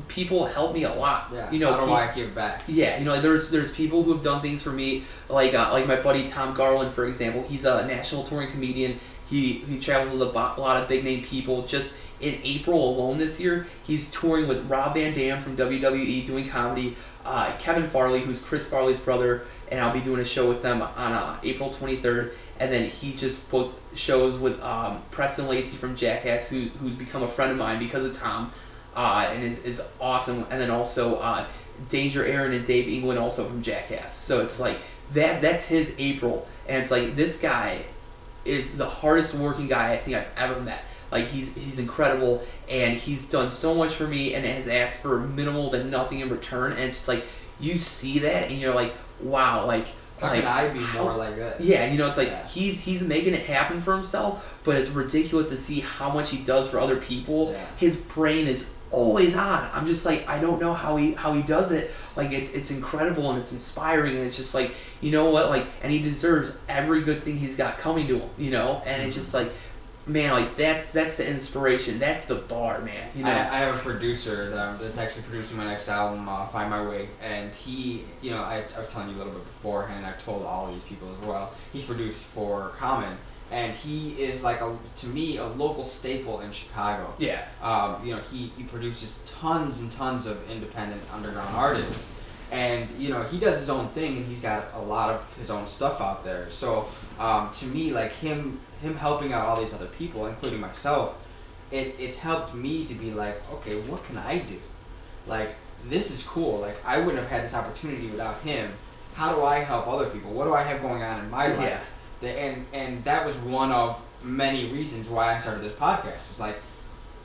people help me a lot. Yeah. You know, how do I give back? Yeah, you know, there's people who have done things for me, like my buddy Tom Garland, for example. He's a national touring comedian. He travels with a lot of big name people. Just in April alone this year, he's touring with Rob Van Dam from WWE doing comedy, Kevin Farley, who's Chris Farley's brother, and I'll be doing a show with them on April 23rd. And then he just booked shows with Preston Lacey from Jackass, who's become a friend of mine because of Tom, and is awesome. And then also Danger Aaron and Dave England, also from Jackass. So it's like that's his April, and it's like this guy is the hardest working guy I think I've ever met. Like, he's incredible, and he's done so much for me, and has asked for minimal to nothing in return. And it's just like, you see that, and you're like, wow, like, how can I be more like this? Yeah, you know, it's like he's making it happen for himself, but it's ridiculous to see how much he does for other people. Yeah. His brain is always on. I'm just like, I don't know how he does it. Like, it's incredible, and it's inspiring, and it's just like, you know what, like, and he deserves every good thing he's got coming to him, you know. And it's just like, man, like, that's the inspiration. That's the bar, man. You know, I have a producer that's actually producing my next album, Find My Way, and he, you know, I was telling you a little bit beforehand. I've told all of these people as well. He's produced for Common, and he is like to me a local staple in Chicago. Yeah. You know, he produces tons and tons of independent underground artists, and you know, he does his own thing, and he's got a lot of his own stuff out there. So to me, like him helping out all these other people, including myself, it's helped me to be like, okay, what can I do? Like, this is cool. Like, I wouldn't have had this opportunity without him. How do I help other people? What do I have going on in my life? And that was one of many reasons why I started this podcast. It was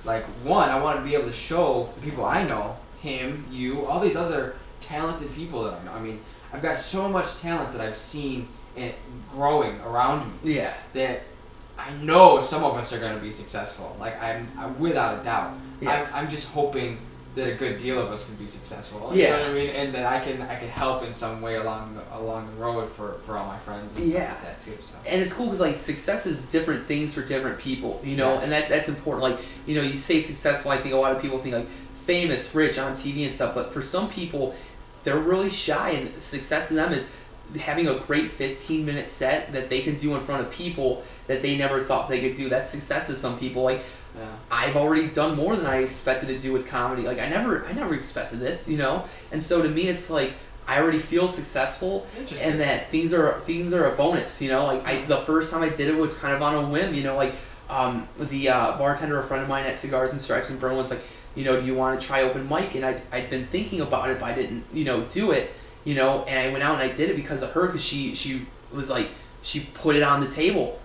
like one, I wanted to be able to show the people I know, him, you, all these other talented people that I know. I mean, I've got so much talent that I've seen growing around me. Yeah. That I know some of us are going to be successful. Like, I'm without a doubt. Yeah. I'm just hoping that a good deal of us can be successful. You know what I mean? And that I can help in some way along the road for all my friends and stuff like that too. So. And it's cool because, like, success is different things for different people, you know, and that's important. Like, you know, you say successful, I think a lot of people think like famous, rich, on TV and stuff, but for some people, they're really shy, and success to them is having a great 15-minute set that they can do in front of people that they never thought they could do. That's success to some people. Like, I've already done more than I expected to do with comedy. Like, I never expected this, you know? And so to me, it's like, I already feel successful, and that things are a bonus. You know, like the first time I did it was kind of on a whim. You know, like the bartender, a friend of mine at Cigars and Stripes in Berlin, was like, you know, do you want to try open mic? And I'd been thinking about it, but I didn't, you know, do it. You know, and I went out and I did it because of her, because she was like, she put it on the table.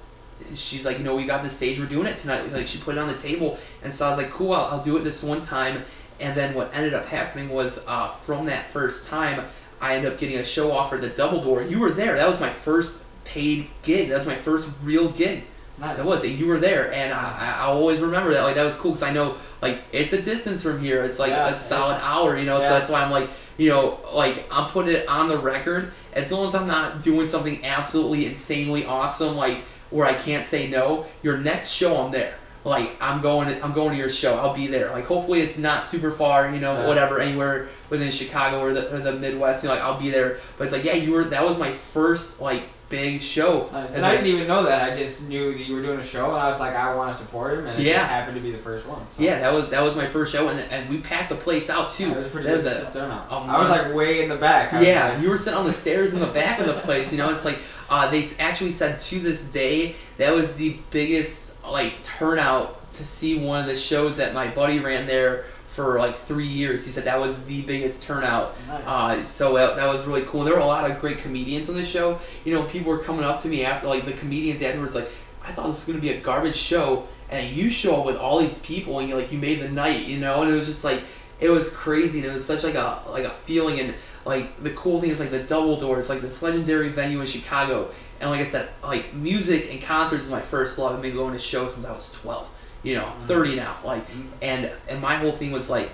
She's like, you know, we got this stage, we're doing it tonight. Like, she put it on the table, and so I was like, cool, I'll do it this one time. And then what ended up happening was, from that first time, I ended up getting a show offer at the Double Door. You were there. That was my first paid gig. That was my first real gig. Nice. That was it. You were there, and I always remember that. Like, that was cool, because I know, like, it's a distance from here. It's like a solid hour, you know. So that's why I'm like, you know, like, I'm putting it on the record. As long as I'm not doing something absolutely insanely awesome, like where I can't say no, your next show I'm there. Like, I'm going to your show. I'll be there. Like, hopefully it's not super far, you know, whatever, anywhere within Chicago or the Midwest. You know, like, I'll be there. But it's like, yeah, that was my first, like, big show. Nice. And I didn't even know that. I just knew that you were doing a show, and I was like, I want to support him, and it just happened to be the first one. So. Yeah, that was my first show, and we packed the place out too. Yeah, it was pretty good turnout. I was like way in the back. Like, you were sitting on the stairs in the back of the place. You know, it's like they actually said to this day that was the biggest like turnout to see one of the shows that my buddy ran there for like 3 years. He said that was the biggest turnout. Nice. So that was really cool. There were a lot of great comedians on the show. You know, people were coming up to me after, like the comedians afterwards, like, I thought this was gonna be a garbage show, and you show up with all these people, and you made the night, you know. And it was just like, it was crazy, and it was such like a feeling. And like the cool thing is like the Double Door, it's like this legendary venue in Chicago. And like I said, like music and concerts is my first love. I've been going to shows since I was 12. You know, I'm 30 now. Like, and my whole thing was like,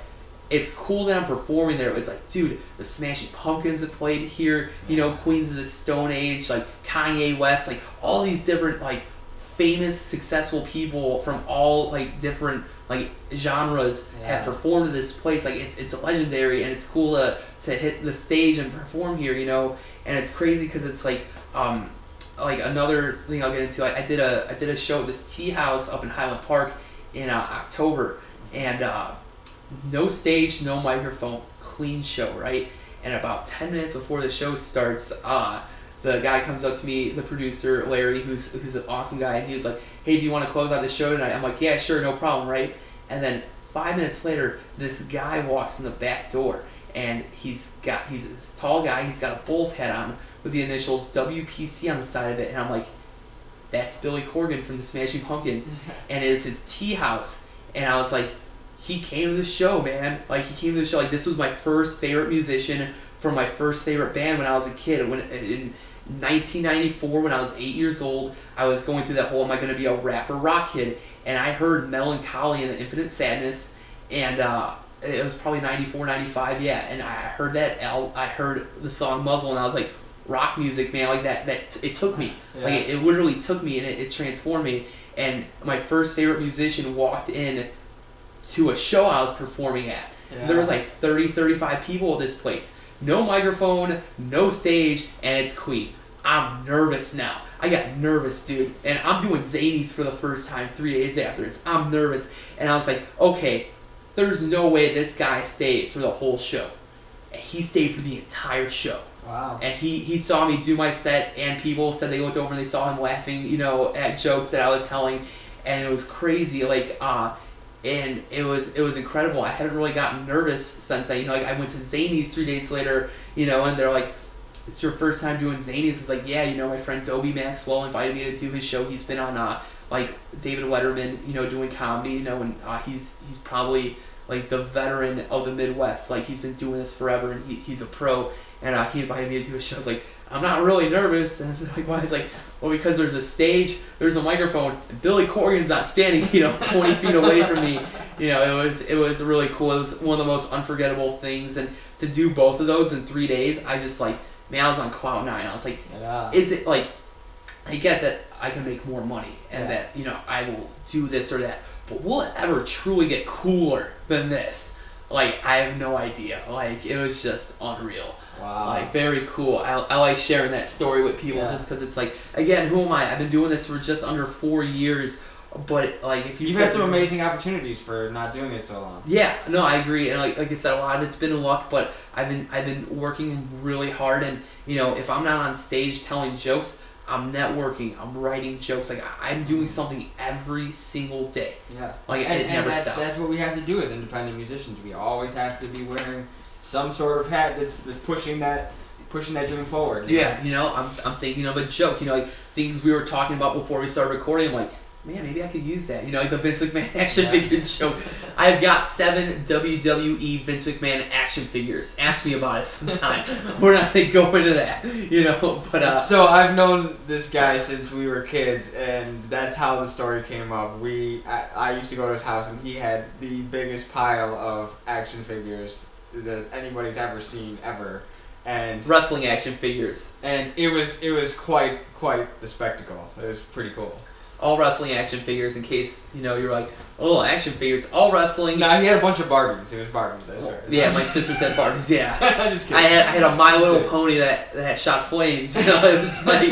it's cool that I'm performing there. It's like, dude, the Smashing Pumpkins have played here. You know, Queens of the Stone Age, like Kanye West, like all these different like famous, successful people from all like different like genres have performed at this place. Like, it's legendary, and it's cool to hit the stage and perform here. You know, and it's crazy because it's like another thing I'll get into, I did a show at this tea house up in Highland Park in October, and no stage, no microphone, clean show, right? And about 10 minutes before the show starts, the guy comes up to me, the producer, Larry, who's an awesome guy, and he was like, hey, do you want to close out the show tonight? I'm like, yeah, sure, no problem, right? And then 5 minutes later, this guy walks in the back door, and he's this tall guy, he's got a Bulls hat on, with the initials WPC on the side of it, and I'm like, that's Billy Corgan from the Smashing Pumpkins, and it is his tea house. And I was like, he came to the show, man. Like, he came to the show. Like, this was my first favorite musician from my first favorite band when I was a kid. When in 1994, when I was 8 years old, I was going through that whole, am I going to be a rapper rock kid? And I heard Melancholy and the Infinite Sadness, and it was probably 94, 95, yeah. And I heard that, I heard the song Muzzle, and I was like, rock music, man, like that it took me. Like, it literally took me, and it transformed me. And my first favorite musician walked in to a show I was performing at. There was like 30, 35 people at this place. No microphone, no stage, and it's Queen. I'm nervous now. I got nervous, dude. And I'm doing Zanies for the first time 3 days after this. I'm nervous. And I was like, okay, there's no way this guy stays for the whole show. And he stayed for the entire show. Wow. And he saw me do my set, and people said they looked over and they saw him laughing, you know, at jokes that I was telling, and it was crazy, like, and it was incredible. I haven't really gotten nervous since I, you know, like, I went to Zanies 3 days later, you know, and they're like, it's your first time doing Zanies? It's like, yeah, you know, my friend Dobie Maxwell invited me to do his show. He's been on, like, David Letterman, you know, doing comedy, you know, and he's probably, like, the veteran of the Midwest. Like, he's been doing this forever, and he's a pro. And he invited me to do a show. I was like, I'm not really nervous. And like, why? He's like, well, because there's a stage, there's a microphone, and Billy Corgan's not standing, you know, 20 feet away from me. You know, it was really cool. It was one of the most unforgettable things. And to do both of those in 3 days, I just like, man, I was on cloud nine. I was like, is it like, I get that I can make more money and that, you know, I will do this or that, but will it ever truly get cooler than this? Like, I have no idea. Like, it was just unreal. Wow. Like, very cool. I like sharing that story with people just because it's like, again, who am I? I've been doing this for just under 4 years But like if you've had some amazing opportunities for not doing it so long. Yeah, no, I agree, and like I said, a lot of it's been luck, but I've been working really hard, and you know, if I'm not on stage telling jokes, I'm networking, I'm writing jokes, like I'm doing something every single day. Yeah, like and it never stops. That's what we have to do as independent musicians. We always have to be wearing some sort of hat that's pushing that dream forward. Yeah, you know, I'm thinking of a joke, you know, like things we were talking about before we started recording. I'm like, man, maybe I could use that. You know, like the Vince McMahon action figure joke. I've got 7 WWE Vince McMahon action figures. Ask me about it sometime. We're not going to go into that, you know. But so I've known this guy since we were kids, and that's how the story came up. I used to go to his house, and he had the biggest pile of action figures that anybody's ever seen ever. And wrestling action figures. And it was quite the spectacle. It was pretty cool. All wrestling action figures, in case, you know, you're like, oh, action figures, all wrestling. No, he had a bunch of Barbies. It was Barbies, I swear. Yeah, my sister said Barbies, yeah. I'm just kidding. I had a My Little Pony that shot flames, you know, it was like,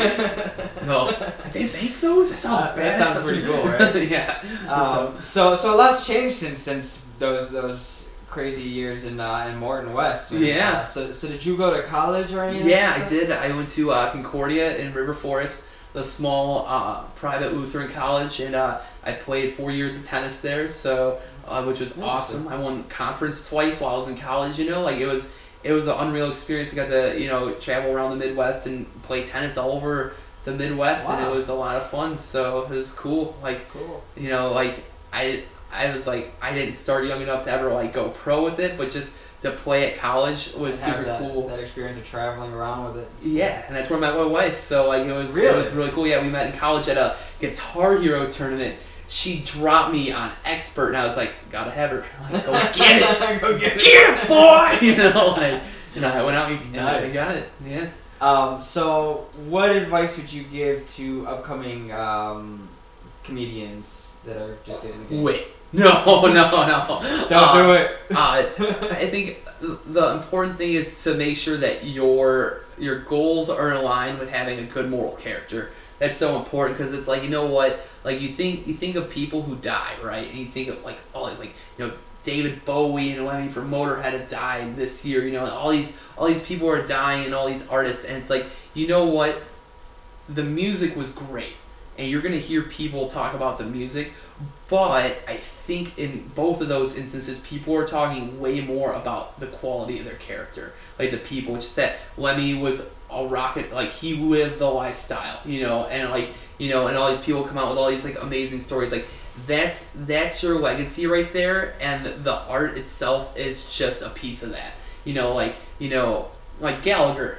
no, they make those? That sounds bad. That sounds pretty cool, right? Yeah. So a lot's changed since those crazy years in Morton West. Yeah. So did you go to college or anything? Yeah, I did. I went to Concordia in River Forest, the small private Lutheran college, and I played 4 years of tennis there, so which was awesome. I won conference twice while I was in college. You know, like it was an unreal experience. I got to, you know, travel around the Midwest and play tennis all over the Midwest, and it was a lot of fun. So it was cool. Like, you know, like I was like, I didn't start young enough to ever like go pro with it, but just to play at college was super cool. That experience of traveling around with it. Yeah, and that's where I met my wife. So like it was really cool. Yeah, we met in college at a Guitar Hero tournament. She dropped me on expert, and I was like, gotta have her. Like, go get it, get it, boy. You know, and I went out and I got it. Yeah. So what advice would you give to upcoming comedians that are just getting the game? Wait. No. Don't do it. I think the important thing is to make sure that your goals are in line with having a good moral character. That's so important, because it's like, you know what, like you think of people who die, right? And you think of like all like, you know, David Bowie and Lemmy from Motorhead have died this year. You know, all these people are dying, and all these artists, and it's like, you know what, the music was great, and you're gonna hear people talk about the music. But I think in both of those instances, people are talking way more about the quality of their character. Like the people, which said Lemmy was a rocket, like he lived the lifestyle, you know, and like, you know, and all these people come out with all these like amazing stories. Like that's your legacy right there, and the art itself is just a piece of that. You know, like Gallagher.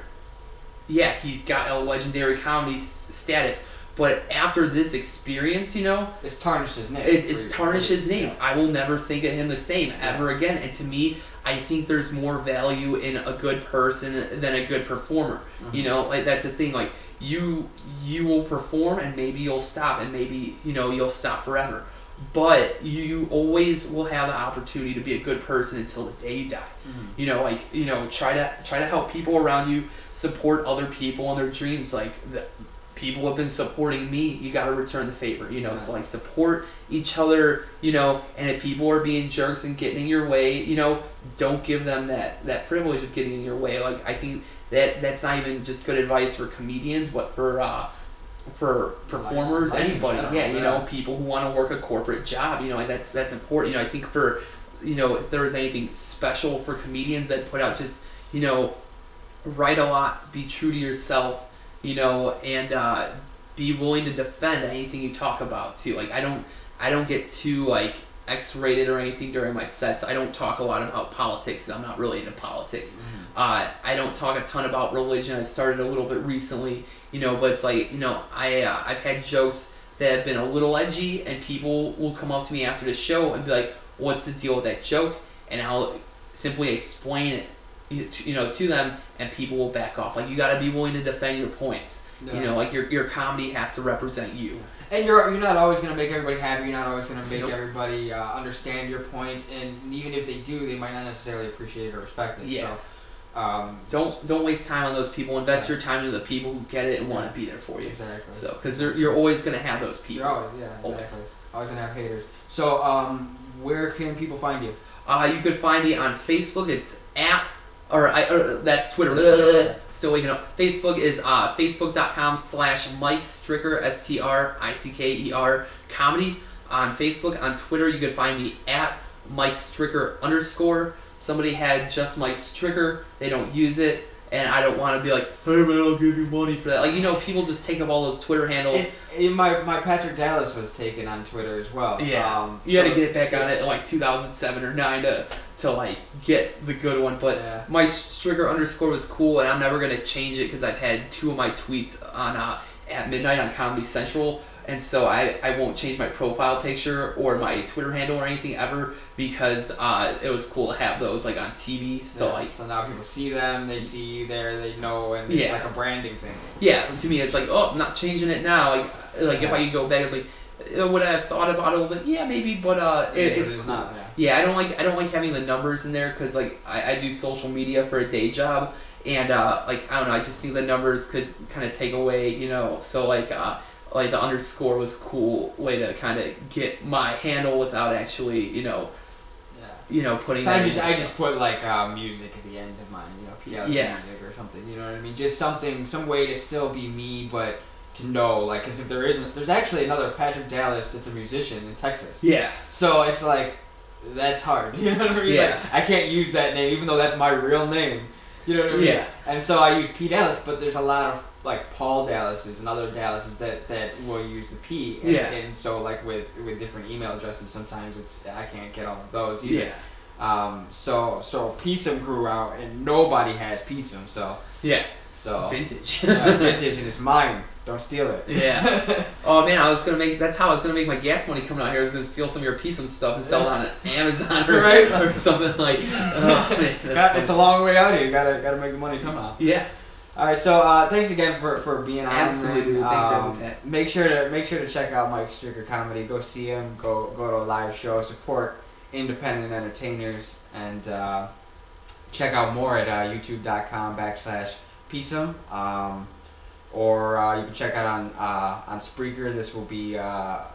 Yeah, he's got a legendary comedy status. But after this experience, you know, it's tarnished his name. It's tarnished his name. I will never think of him the same ever again. And to me, I think there's more value in a good person than a good performer. You know, like that's the thing. Like you will perform, and maybe you'll stop, and maybe, you know, you'll stop forever. But you always will have the opportunity to be a good person until the day you die. You know, like, you know, try to help people around you, support other people and their dreams. Like people have been supporting me, you got to return the favor, you know. So like support each other, you know, and if people are being jerks and getting in your way, you know, don't give them that privilege of getting in your way. Like I think that's not even just good advice for comedians, but for performers, anybody. Yeah, you know, people who want to work a corporate job, you know, like that's important. You know, I think for, you know, if there was anything special for comedians that put out, just, you know, write a lot, be true to yourself, you know, and be willing to defend anything you talk about too. Like I don't get too like X-rated or anything during my sets. I don't talk a lot about politics. I'm not really into politics. I don't talk a ton about religion. I started a little bit recently, you know, but it's like, you know, I've had jokes that have been a little edgy, and people will come up to me after the show and be like, what's the deal with that joke? And I'll simply explain it, you know, to them, and people will back off. Like you got to be willing to defend your points. You know, like your comedy has to represent you. And you're not always going to make everybody happy. You're not always going to make everybody understand your point. And even if they do, they might not necessarily appreciate it or respect it. Yeah. Don't waste time on those people. Invest your time into the people who get it and want to be there for you. Exactly. So, because you're always gonna have those people. You're always, exactly. Always gonna have haters. So, where can people find you? You could find me on Facebook. It's that's Twitter. Still waking up. Facebook is facebook.com/Mike Stricker, STRICKER comedy on Facebook. On Twitter, you could find me at Mike Stricker _. Somebody had just Mike Stricker. They don't use it. And I don't want to be like, hey man, I'll give you money for that. Like, people just take up all those Twitter handles. My Patrick Dallas was taken on Twitter as well. Yeah. You had to get back on it in like 2007 or 9 to like get the good one. But my Stricker _ was cool, and I'm never gonna change it because I've had 2 of my tweets on at midnight on Comedy Central. And so I won't change my profile picture or my Twitter handle or anything ever because it was cool to have those like on TV. So so now people see them, they see you there, they know, and it's like a branding thing. Yeah, to me it's like, oh, I'm not changing it now. Like if I could go back, it's like, would I have thought about it a little bit? Yeah, maybe, but it's cool. Not, I don't like having the numbers in there because like I do social media for a day job, and like I don't know, I just think the numbers could kind of take away, So like the _ was a cool way to kind of get my handle without actually, putting. So I just put like music at the end of mine, PL's music or something. You know what I mean? Just some way to still be me, but to know, like, because if there's actually another Patrick Dallas that's a musician in Texas. Yeah. So it's like that's hard. You know what I mean? Yeah. Like, I can't use that name even though that's my real name. You know what I mean? Yeah. And so I use P Dallas, but there's a lot of like Paul Dallases and other Dallases that will use the P. And, and so like with different email addresses, sometimes I can't get all of those either. Yeah. So PeaceSum grew out and nobody has PeaceSum. So So vintage. Vintage, and it's mine. Don't steal it. Yeah. Oh man, that's how I was gonna make my gas money coming out here. I was gonna steal some of your PeaceSum stuff and sell it on Amazon or something like. Oh man, it's a long way out here. You gotta make the money somehow. Yeah. All right, so thanks again for being on. Absolutely, dude. Thanks for having me. Make sure to check out Mike Stricker comedy. Go see him. Go to a live show. Support independent entertainers, and check out more at youtube.com/PeaceSum. Or you can check out on Spreaker. This will be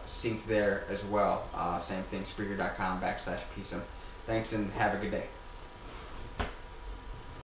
synced there as well. Same thing, Spreaker.com/PeaceSum. Thanks and have a good day.